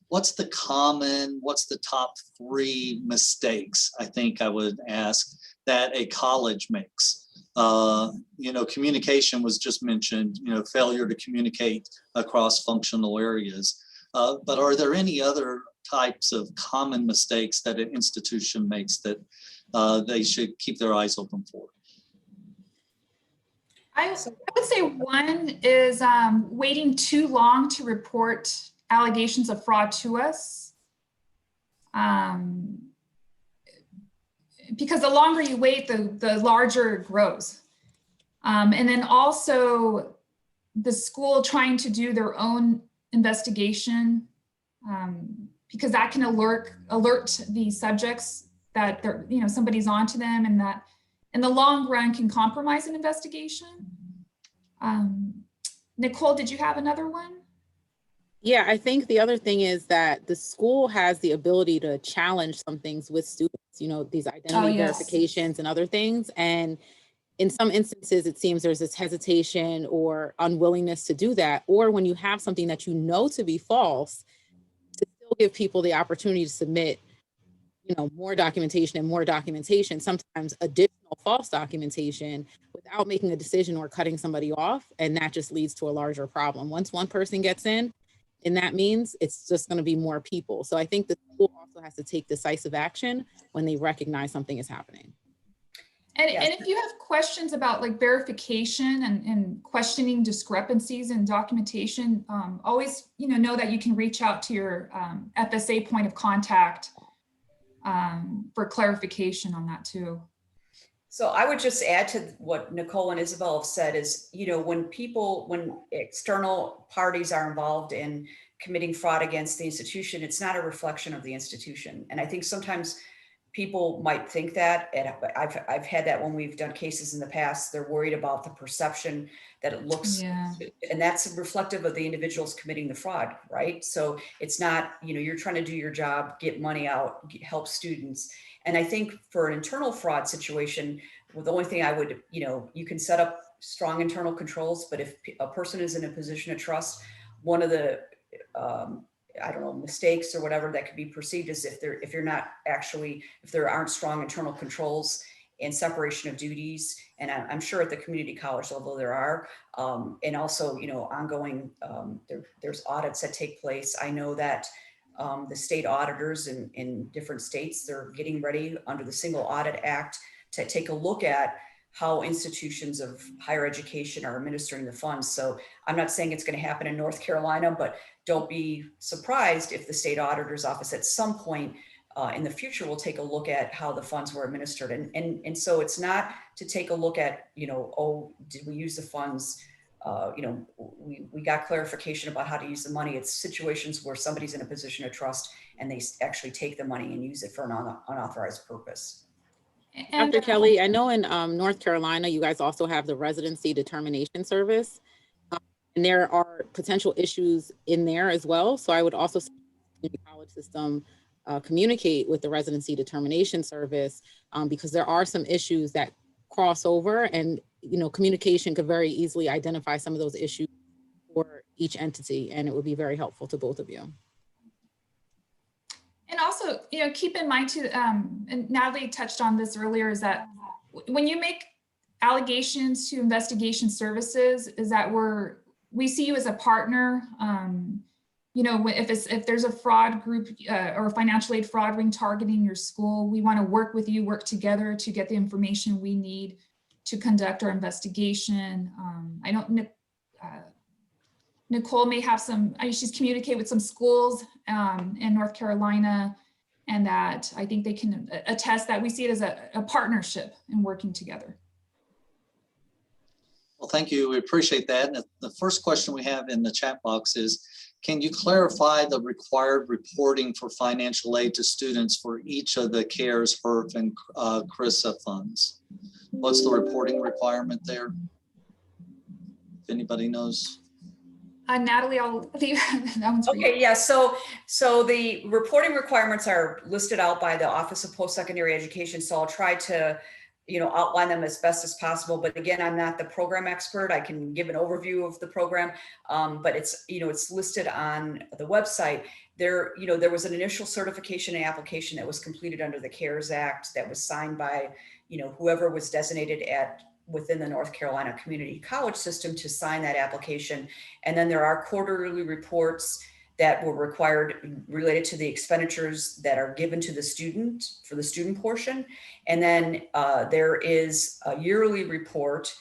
what's the top 3 mistakes, I think I would ask, that a college makes? Communication was just mentioned, failure to communicate across functional areas. But are there any other types of common mistakes that an institution makes that they should keep their eyes open for? I would say one is waiting too long to report allegations of fraud to us. Because the longer you wait, the larger it grows. And then also the school trying to do their own investigation, because that can alert the subjects that they're, somebody's onto them, and that in the long run can compromise an investigation. Nicole, did you have another one? Yeah, I think the other thing is that the school has the ability to challenge some things with students, these identity yes. verifications and other things. And in some instances, it seems there's this hesitation or unwillingness to do that. Or when you have something that you know to be false, to still give people the opportunity to submit, more documentation and more documentation, sometimes additional false documentation, without making a decision or cutting somebody off. And that just leads to a larger problem. Once one person gets in, and that means it's just going to be more people. So I think the school also has to take decisive action when they recognize something is happening. And, Yes. and if you have questions about like verification and questioning discrepancies in documentation, always, know that you can reach out to your FSA point of contact for clarification on that too. So I would just add to what Nicole and Isabel have said is, when external parties are involved in committing fraud against the institution, it's not a reflection of the institution. And I think sometimes people might think that, and I've had that when we've done cases in the past. They're worried about the perception that it looks, and that's reflective of the individuals committing the fraud, right? So it's not, you're trying to do your job, get money out, help students. And I think for an internal fraud situation, well, the only thing I would, you can set up strong internal controls, but if a person is in a position of trust, one of the, mistakes or whatever that could be perceived as if there aren't strong internal controls and separation of duties. And I'm sure at the community college level there are, and also, ongoing, there's audits that take place. I know that the state auditors in different states, they're getting ready under the Single Audit Act to take a look at how institutions of higher education are administering the funds. So I'm not saying it's going to happen in North Carolina, but don't be surprised if the state auditor's office at some point in the future will take a look at how the funds were administered. And so it's not to take a look at, did we use the funds? We got clarification about how to use the money. It's situations where somebody's in a position of trust and they actually take the money and use it for an unauthorized purpose. And Dr. Kelly, I know in North Carolina, you guys also have the residency determination service, and there are potential issues in there as well. So I would also say the community college system communicate with the residency determination service because there are some issues that cross over, and communication could very easily identify some of those issues for each entity, and it would be very helpful to both of you. And also, keep in mind too, and Natalie touched on this earlier, is that when you make allegations to investigation services, is that we see you as a partner. If there's a fraud group or a financial aid fraud ring targeting your school, we want to work with you, work together to get the information we need to conduct our investigation. I don't, Nicole may have she's communicated with some schools in North Carolina, and that I think they can attest that we see it as a partnership and working together. Well, thank you. We appreciate that. And the first question we have in the chat box is, can you clarify the required reporting for financial aid to students for each of the CARES, HERF, and CRRSA funds? What's the reporting requirement there? If anybody knows. Natalie, I'll leave that one's for you. Okay, yeah, so the reporting requirements are listed out by the Office of Post-Secondary Education. So I'll try to, outline them as best as possible. But again, I'm not the program expert. I can give an overview of the program, but it's, it's listed on the website. There was an initial certification and application that was completed under the CARES Act that was signed by, whoever was designated within the North Carolina Community College system to sign that application. And then there are quarterly reports that were required related to the expenditures that are given to the student for the student portion. And then there is a yearly report,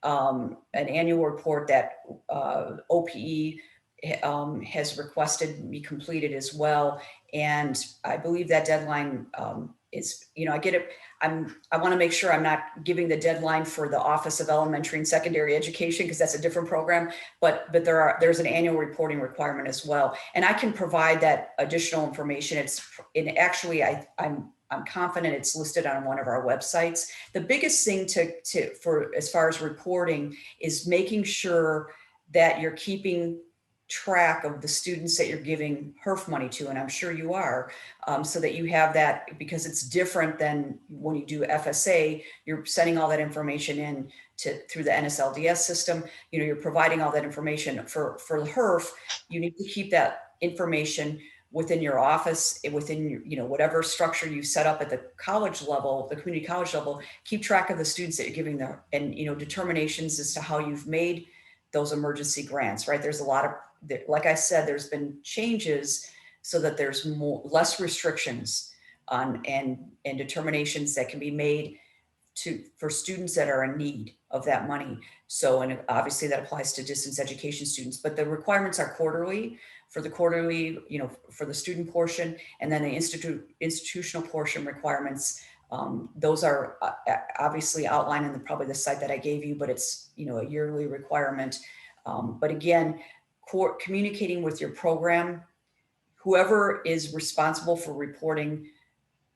an annual report that OPE has requested be completed as well. And I believe that deadline is, I get it. I want to make sure I'm not giving the deadline for the Office of Elementary and Secondary Education, because that's a different program, but there's an annual reporting requirement as well. And I can provide that additional information. Actually, I'm confident it's listed on one of our websites. The biggest thing for as far as reporting is making sure that you're keeping track of the students that you're giving HERF money to, and I'm sure you are, so that you have that, because it's different than when you do FSA. You're sending all that information in through the NSLDS system. You're providing all that information. For the HERF, you need to keep that information within your office, within your, whatever structure you set up at the college level, the community college level. Keep track of the students that you're giving them, and determinations as to how you've made those emergency grants, right? There's a lot of, like I said, there's been changes so that there's less restrictions on and determinations that can be made for students that are in need of that money. So, and obviously that applies to distance education students, but the requirements are quarterly for the quarterly, for the student portion, and then the institutional portion requirements. Those are obviously outlined in probably the site that I gave you, but it's, a yearly requirement. But again, communicating with your program, whoever is responsible for reporting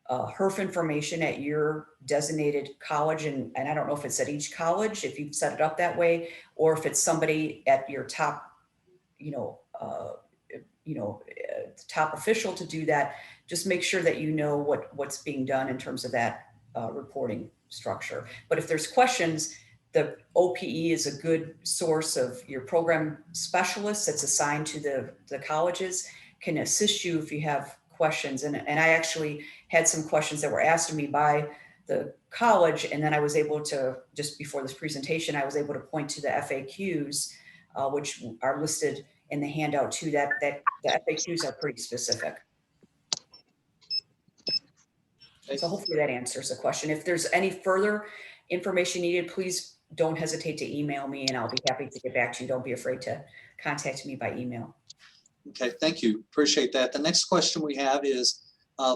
HERF information at your designated college, and I don't know if it's at each college, if you've set it up that way, or if it's somebody at your top, top official to do that. Just make sure that what's being done in terms of that reporting structure. But if there's questions, the OPE is a good source of your program specialist that's assigned to the colleges, can assist you if you have questions. And I actually had some questions that were asked of me by the college, and then I was able to, just before this presentation, I was able to point to the FAQs, which are listed in the handout too, that the FAQs are pretty specific. So hopefully that answers the question. If there's any further information needed, please don't hesitate to email me, and I'll be happy to get back to you. Don't be afraid to contact me by email. Okay, thank you. Appreciate that. The next question we have is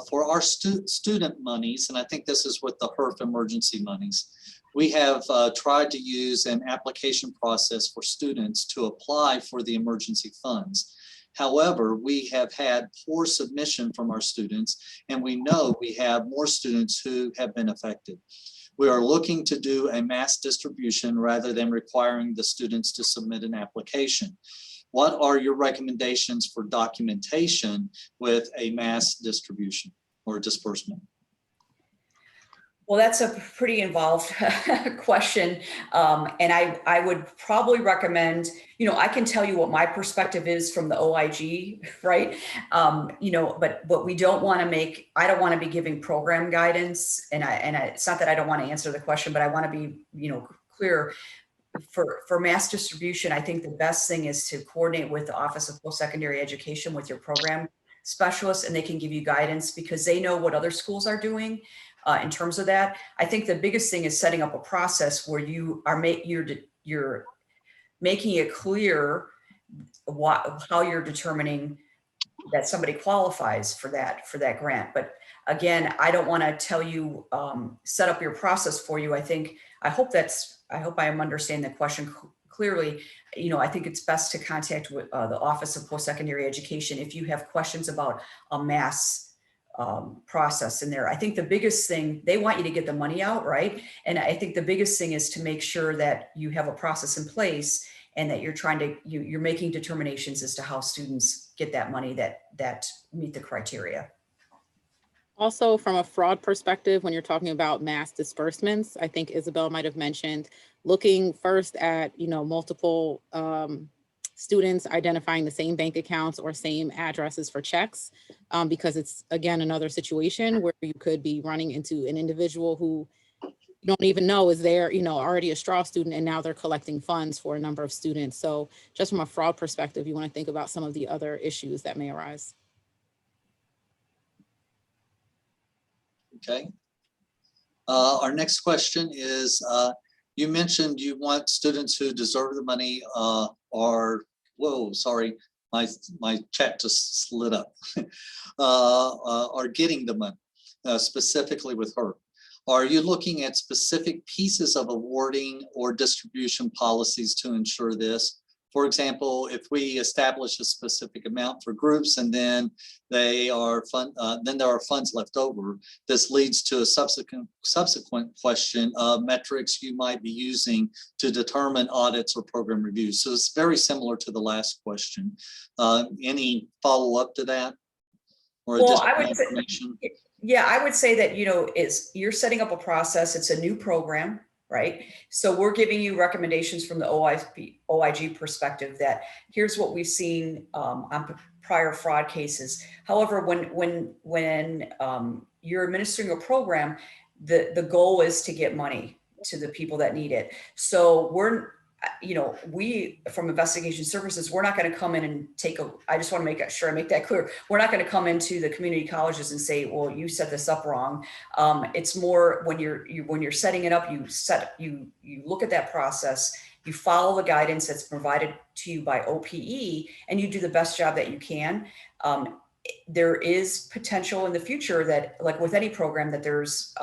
for our student monies, and I think this is with the HERF emergency monies. We have tried to use an application process for students to apply for the emergency funds. However, we have had poor submission from our students, and we know we have more students who have been affected. We are looking to do a mass distribution rather than requiring the students to submit an application. What are your recommendations for documentation with a mass distribution or disbursement? Well, that's a pretty involved question. And I would probably recommend, I can tell you what my perspective is from the OIG, right? But we don't want to I don't want to be giving program guidance. And it's not that I don't want to answer the question, but I want to be, clear. For mass distribution, I think the best thing is to coordinate with the Office of Post-Secondary Education with your program specialists, and they can give you guidance because they know what other schools are doing in terms of that. I think the biggest thing is setting up a process where you are you're making it clear how you're determining that somebody qualifies for that grant. But again, I don't want to tell you set up your process for you. I hope I am understanding the question clearly. I think it's best to contact with the Office of Post-Secondary Education if you have questions about a mass process in there. I think the biggest thing, they want you to get the money out, right? And I think the biggest thing is to make sure that you have a process in place and that you're making determinations as to how students get that money that meet the criteria. Also, from a fraud perspective, when you're talking about mass disbursements, I think Isabel might have mentioned looking first at, multiple students identifying the same bank accounts or same addresses for checks, because it's, again, another situation where you could be running into an individual who you don't even know is there, already a straw student, and now they're collecting funds for a number of students. So just from a fraud perspective, you want to think about some of the other issues that may arise. Okay. Our next question is, you mentioned you want students who deserve the money whoa, sorry, my chat just slid up, are getting the money. specifically with her. Are you looking at specific pieces of awarding or distribution policies to ensure this? For example, if we establish a specific amount for groups and then then there are funds left over, this leads to a subsequent question of metrics you might be using to determine audits or program reviews. So it's very similar to the last question. Any follow-up to that? Or Well, additional information? Yeah, I would say that, you're setting up a process. It's a new program, right? So we're giving you recommendations from the OIG perspective that here's what we've seen on prior fraud cases. However, when you're administering a program, the goal is to get money to the people that need it. So we from investigation services, we're not going to come in and I just want to make sure I make that clear. We're not going to come into the community colleges and say, well, you set this up wrong. It's more when you're setting it up, you look at that process, you follow the guidance that's provided to you by OPE, and you do the best job that you can. There is potential in the future that, like with any program, that there's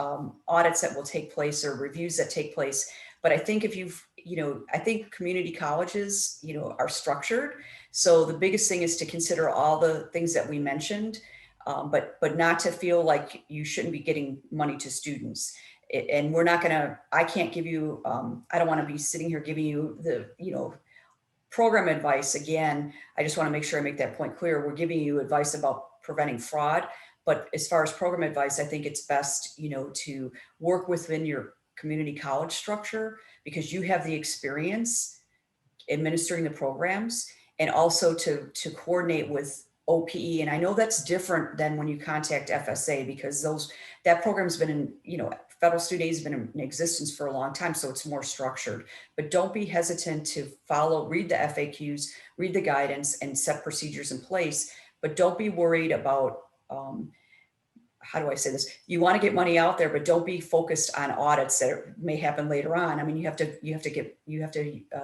audits that will take place or reviews that take place. But I think I think community colleges, are structured. So the biggest thing is to consider all the things that we mentioned, but not to feel like you shouldn't be getting money to students. And I can't give you, I don't want to be sitting here giving you the, program advice. Again, I just want to make sure I make that point clear. We're giving you advice about preventing fraud, but as far as program advice, I think it's best, to work within your community college structure, because you have the experience administering the programs, and also to coordinate with OPE. And I know that's different than when you contact FSA, because that program's been in, federal student aid has been in existence for a long time, so it's more structured. But don't be hesitant to read the FAQs, read the guidance, and set procedures in place. But don't be worried about, how do I say this? You want to get money out there, but don't be focused on audits that may happen later on. I mean, you have to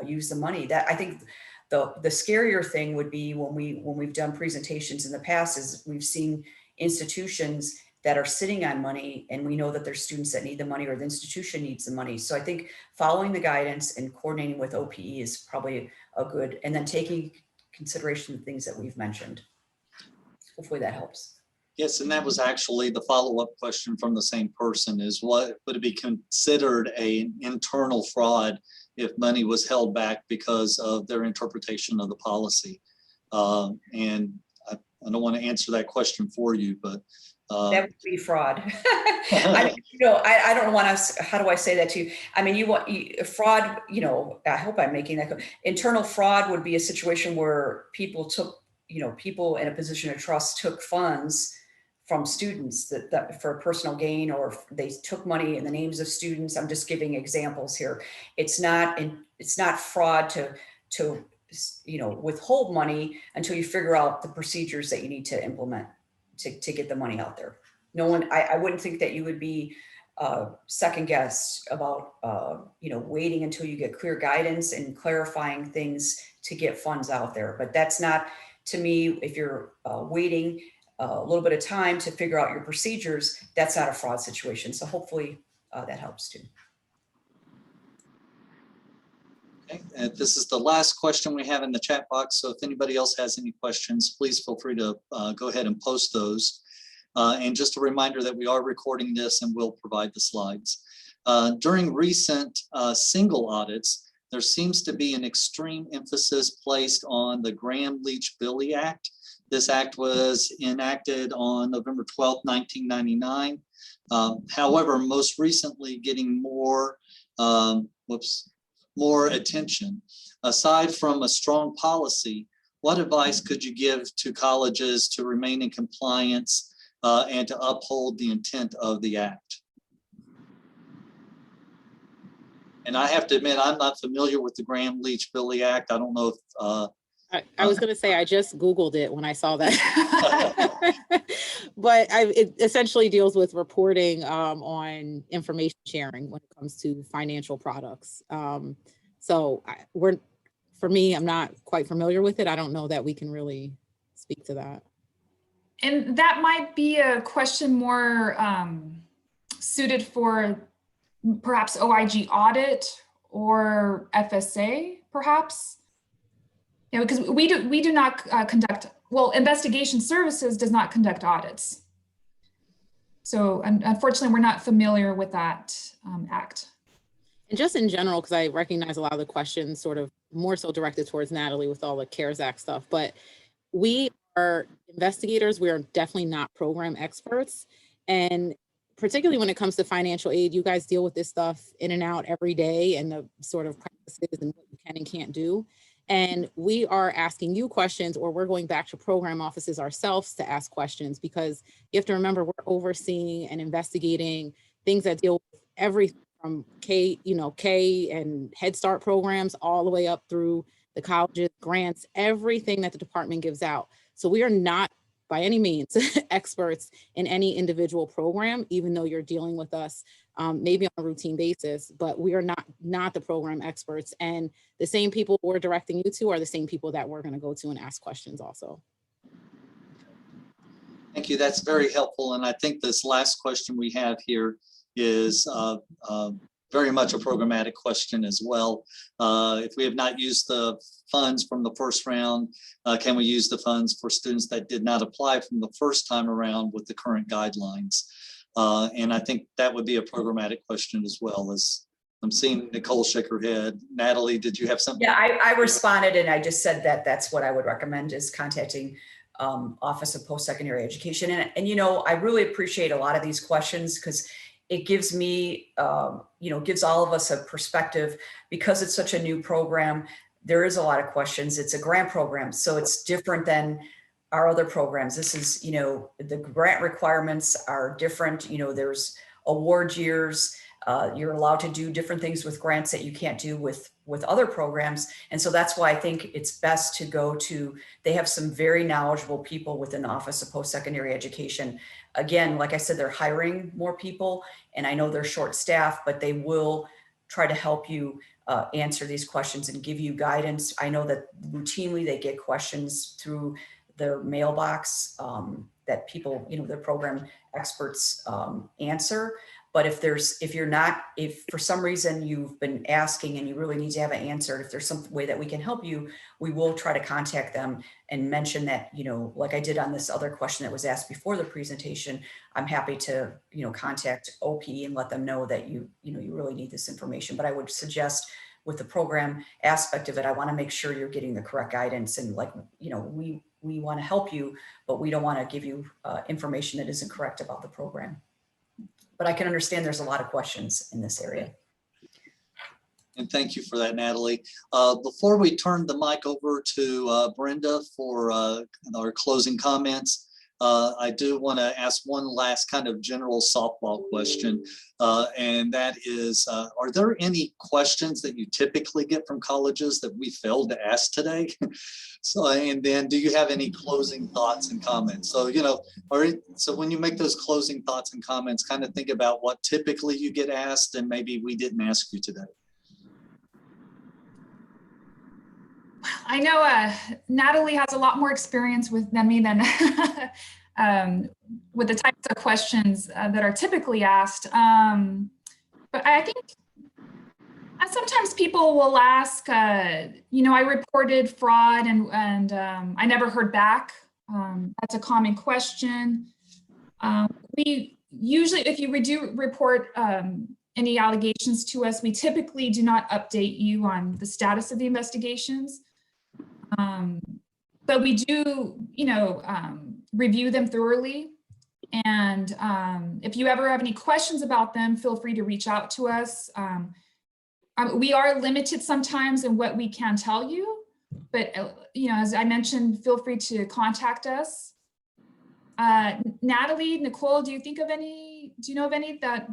use the money. That, I think the scarier thing would be when we've done presentations in the past, is we've seen institutions that are sitting on money, and we know that there's students that need the money, or the institution needs the money. So I think following the guidance and coordinating with OPE is probably a good, and then taking consideration the things that we've mentioned. Hopefully that helps. Yes, and that was actually the follow-up question from the same person, is what would it be considered an internal fraud if money was held back because of their interpretation of the policy? And I don't want to answer that question for you, but that would be fraud. I don't want to, how do I say that to you? I mean, fraud, I hope I'm making that. Internal fraud would be a situation where people in a position of trust took funds from students that for personal gain, or they took money in the names of students. I'm just giving examples here. It's not fraud to withhold money until you figure out the procedures that you need to implement to get the money out there. I wouldn't think that you would be second guessed about waiting until you get clear guidance and clarifying things to get funds out there. But that's not, to me, if you're waiting a little bit of time to figure out your procedures, that's not a fraud situation. So hopefully that helps too. okay. And this is the last question we have in the chat box. So if anybody else has any questions, please feel free to go ahead and post those. And just a reminder that we are recording this and will provide the slides. During recent single audits, there seems to be an extreme emphasis placed on the Gramm-Leach-Billy Act. This act was enacted on November 12, 1999. However, most recently getting more attention. Aside from a strong policy, what advice could you give to colleges to remain in compliance and to uphold the intent of the act? And I have to admit, I'm not familiar with the Gramm-Leach-Billy Act. I don't know if I was going to say, I just Googled it when I saw that. But it essentially deals with reporting on information sharing when it comes to financial products. So for me, I'm not quite familiar with it. I don't know that we can really speak to that. And that might be a question more suited for perhaps OIG audit or FSA, perhaps. You know, because we do not conduct, well, investigation services does not conduct audits. So unfortunately, we're not familiar with that act. And just in general, because I recognize a lot of the questions sort of more so directed towards Natalie with all the CARES Act stuff, but we are investigators. We are definitely not program experts. And particularly when it comes to financial aid, you guys deal with this stuff in and out every day and the sort of practices and what you can and can't do. And we are asking you questions, or we're going back to program offices ourselves to ask questions, because you have to remember we're overseeing and investigating things that deal with everything from K and Head Start programs all the way up through the colleges, grants, everything that the department gives out. So we are not by any means experts in any individual program, even though you're dealing with us maybe on a routine basis, but we are not the program experts. And the same people we're directing you to are the same people that we're going to go to and ask questions also. Thank you. That's very helpful. And I think this last question we have here is very much a programmatic question as well. If we have not used the funds from the first round, can we use the funds for students that did not apply from the first time around with the current guidelines? And I think that would be a programmatic question as well. As I'm seeing Nicole shake her head. Natalie, did you have something? Yeah, I responded and I just said that that's what I would recommend, is contacting Office of Post-Secondary Education. And you know, I really appreciate a lot of these questions because it gives me, gives all of us a perspective, because it's such a new program. There is a lot of questions. It's a grant program, so it's different than our other programs. This is, the grant requirements are different. There's award years. You're allowed to do different things with grants that you can't do with other programs. And so that's why I think it's best to go to, they have some very knowledgeable people within the Office of Post-Secondary Education. Again, like I said, they're hiring more people, and I know they're short staffed, but they will try to help you answer these questions and give you guidance. I know that routinely they get questions through their mailbox that people, their program experts answer. But if for some reason you've been asking and you really need to have it answered, if there's some way that we can help you, we will try to contact them and mention that, like I did on this other question that was asked before the presentation, I'm happy to, contact OP and let them know that you really need this information. But I would suggest, with the program aspect of it, I want to make sure you're getting the correct guidance. And we want to help you, but we don't want to give you information that isn't correct about the program. But I can understand there's a lot of questions in this area. And thank you for that, Natalie. Before we turn the mic over to Brenda for our closing comments, I do want to ask one last kind of general softball question, and that is, are there any questions that you typically get from colleges that we failed to ask today? And then do you have any closing thoughts and comments? So, so when you make those closing thoughts and comments, kind of think about what typically you get asked and maybe we didn't ask you today. I know Natalie has a lot more experience than me with the types of questions that are typically asked. But I think sometimes people will ask, I reported fraud and I never heard back. That's a common question. We usually, if you do report any allegations to us, we typically do not update you on the status of the investigations. But we do, review them thoroughly. And if you ever have any questions about them, feel free to reach out to us. We are limited sometimes in what we can tell you, but as I mentioned, feel free to contact us. Natalie, Nicole, do you know of any that?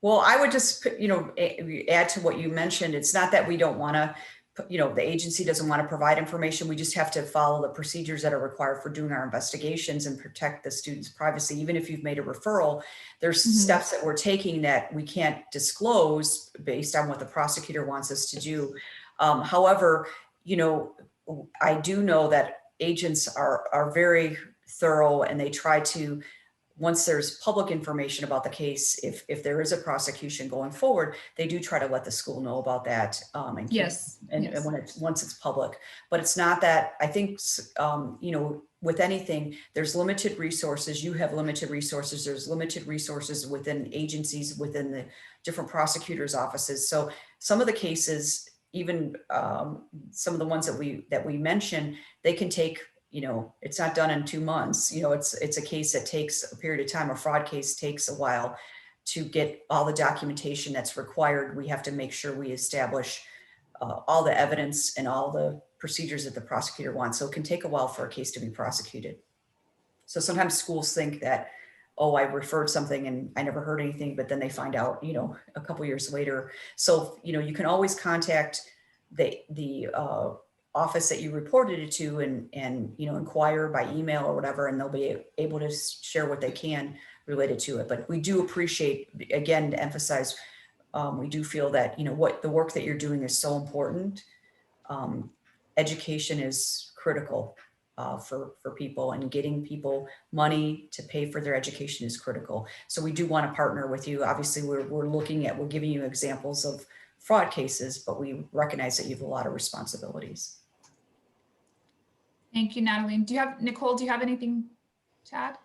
Well, I would just, add to what you mentioned. It's not that we don't want to, the agency doesn't want to provide information. We just have to follow the procedures that are required for doing our investigations and protect the student's privacy. Even if you've made a referral, there's steps that we're taking that we can't disclose based on what the prosecutor wants us to do. However, I do know that agents are very thorough, and they try to, once there's public information about the case, if there is a prosecution going forward, they do try to let the school know about that. And Yes. and yes. when once it's public, but it's not that, I think, you know, with anything, there's limited resources. You have limited resources. There's limited resources within agencies, within the different prosecutors' offices. So some of the cases, even some of the ones that we mentioned, they can take, you know, it's not done in 2 months. You know, it's a case that takes a period of time. A fraud case takes a while to get all the documentation that's required. We have to make sure we establish all the evidence and all the procedures that the prosecutor wants. So it can take a while for a case to be prosecuted. So sometimes schools think that, oh, I referred something and I never heard anything, but then they find out, you know, a couple years later. So, you know, you can always contact the office that you reported it to and, you know, inquire by email or whatever, and they'll be able to share what they can related to it. But we do appreciate, again, to emphasize, we do feel that, you know, what the work that you're doing is so important. Education is critical for people, and getting people money to pay for their education is critical. So we do want to partner with you. Obviously, we're giving you examples of fraud cases, but we recognize that you have a lot of responsibilities. Thank you, Natalie. Nicole, do you have anything to add?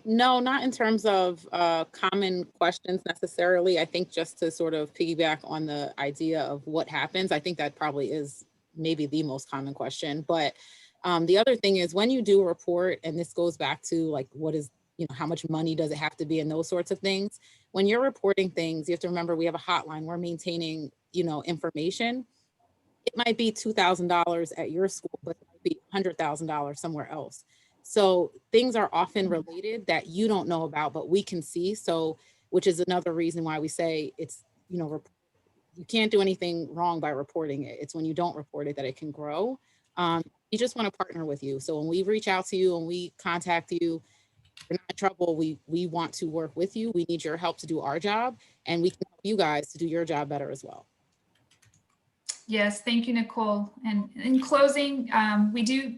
No, not in terms of common questions necessarily. I think just to sort of piggyback on the idea of what happens, I think that probably is maybe the most common question. But the other thing is, when you do a report, and this goes back to like, what is, you know, how much money does it have to be, and those sorts of things. When you're reporting things, you have to remember we have a hotline. We're maintaining, you know, information. It might be $2,000 at your school, but it might be $100,000 somewhere else. So things are often related that you don't know about, but we can see. So, which is another reason why we say it's, you know, you can't do anything wrong by reporting it. It's when you don't report it that it can grow. We just want to partner with you. So when we reach out to you and we contact you, you're not in trouble. We want to work with you. We need your help to do our job, and we can help you guys to do your job better as well. Yes, thank you, Nicole. And in closing, we do,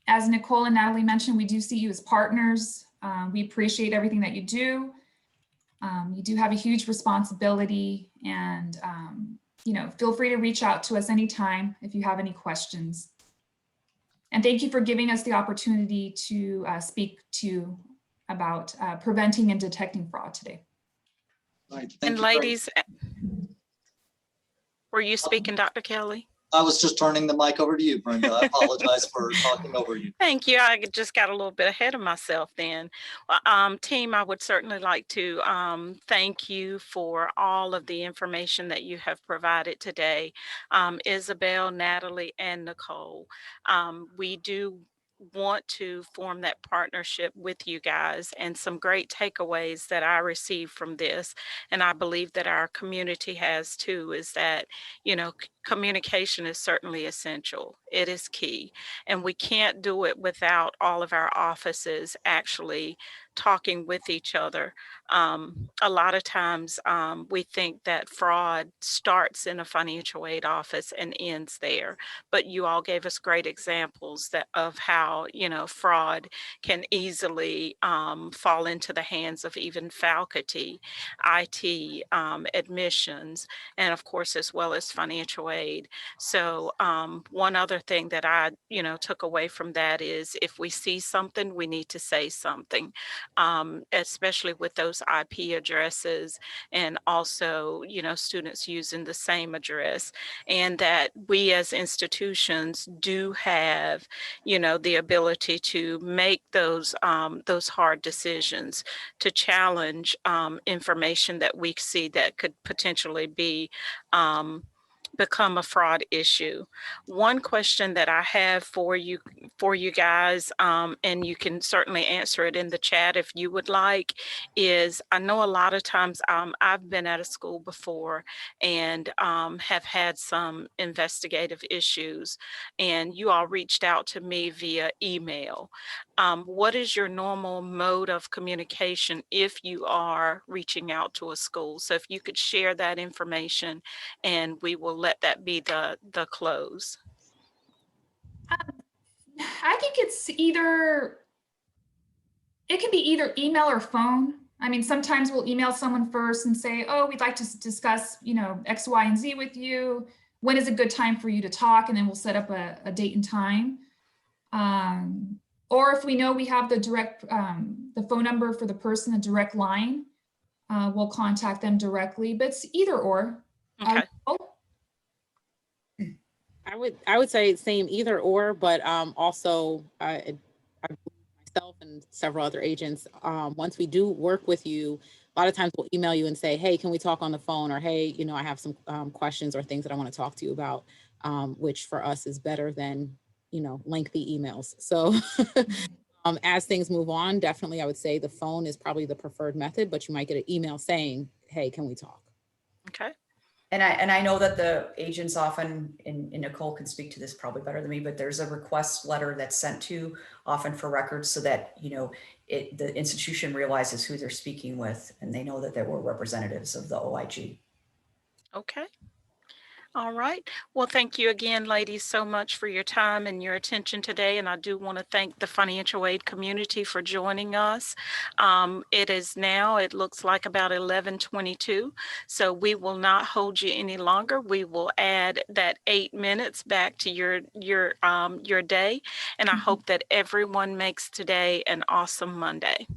as Nicole and Natalie mentioned, we do see you as partners. We appreciate everything that you do. You do have a huge responsibility, and you know, feel free to reach out to us anytime if you have any questions. And thank you for giving us the opportunity to speak to you about preventing and detecting fraud today. All right, thank And you very- ladies, were you speaking, Dr. Kelly? I was just turning the mic over to you, Brenda. I apologize for talking over you. Thank you. I just got a little bit ahead of myself then. Team, I would certainly like to thank you for all of the information that you have provided today. Isabel, Natalie, and Nicole. We do want to form that partnership with you guys, and some great takeaways that I received from this, and I believe that our community has too, is that, you know, communication is certainly essential. It is key, and we can't do it without all of our offices actually talking with each other. A lot of times we think that fraud starts in a financial aid office and ends there, but you all gave us great examples of how, you know, fraud can easily fall into the hands of even faculty, IT, admissions, and of course, as well as financial aid. So one other thing that I, you know, took away from that is, if we see something, we need to say something. Especially with those IP addresses, and also, you know, students using the same address, and that we as institutions do have, you know, the ability to make those hard decisions, to challenge information that we see that could potentially be become a fraud issue. One question that I have for you guys, and you can certainly answer it in the chat if you would like, is, I know a lot of times I've been at a school before and have had some investigative issues, and you all reached out to me via email. What is your normal mode of communication if you are reaching out to a school? So if you could share that information, and we will let that be the close. I think it's either It can be either email or phone. I mean, sometimes we'll email someone first and say, oh, we'd like to discuss, X, Y, and Z with you. When is a good time for you to talk? And then we'll set up a date and time. Or if we know we have the the phone number for the person, the direct line, we'll contact them directly, but it's either or. Okay. I would say same either or, but also I myself and several other agents, once we do work with you, a lot of times we'll email you and say, hey, can we talk on the phone? Or, hey, I have some questions or things that I want to talk to you about, which for us is better than, lengthy emails. So as things move on, definitely I would say the phone is probably the preferred method, but you might get an email saying, hey, can we talk? Okay. And I know that the agents often, and Nicole can speak to this probably better than me, but there's a request letter that's sent to often for records so that, the institution realizes who they're speaking with and they know that there were representatives of the OIG. Okay. All right. Well, thank you again, ladies, so much for your time and your attention today. And I do want to thank the financial aid community for joining us. It looks like about 11:22. So we will not hold you any longer. We will add that 8 minutes back to your day. And I hope that everyone makes today an awesome Monday.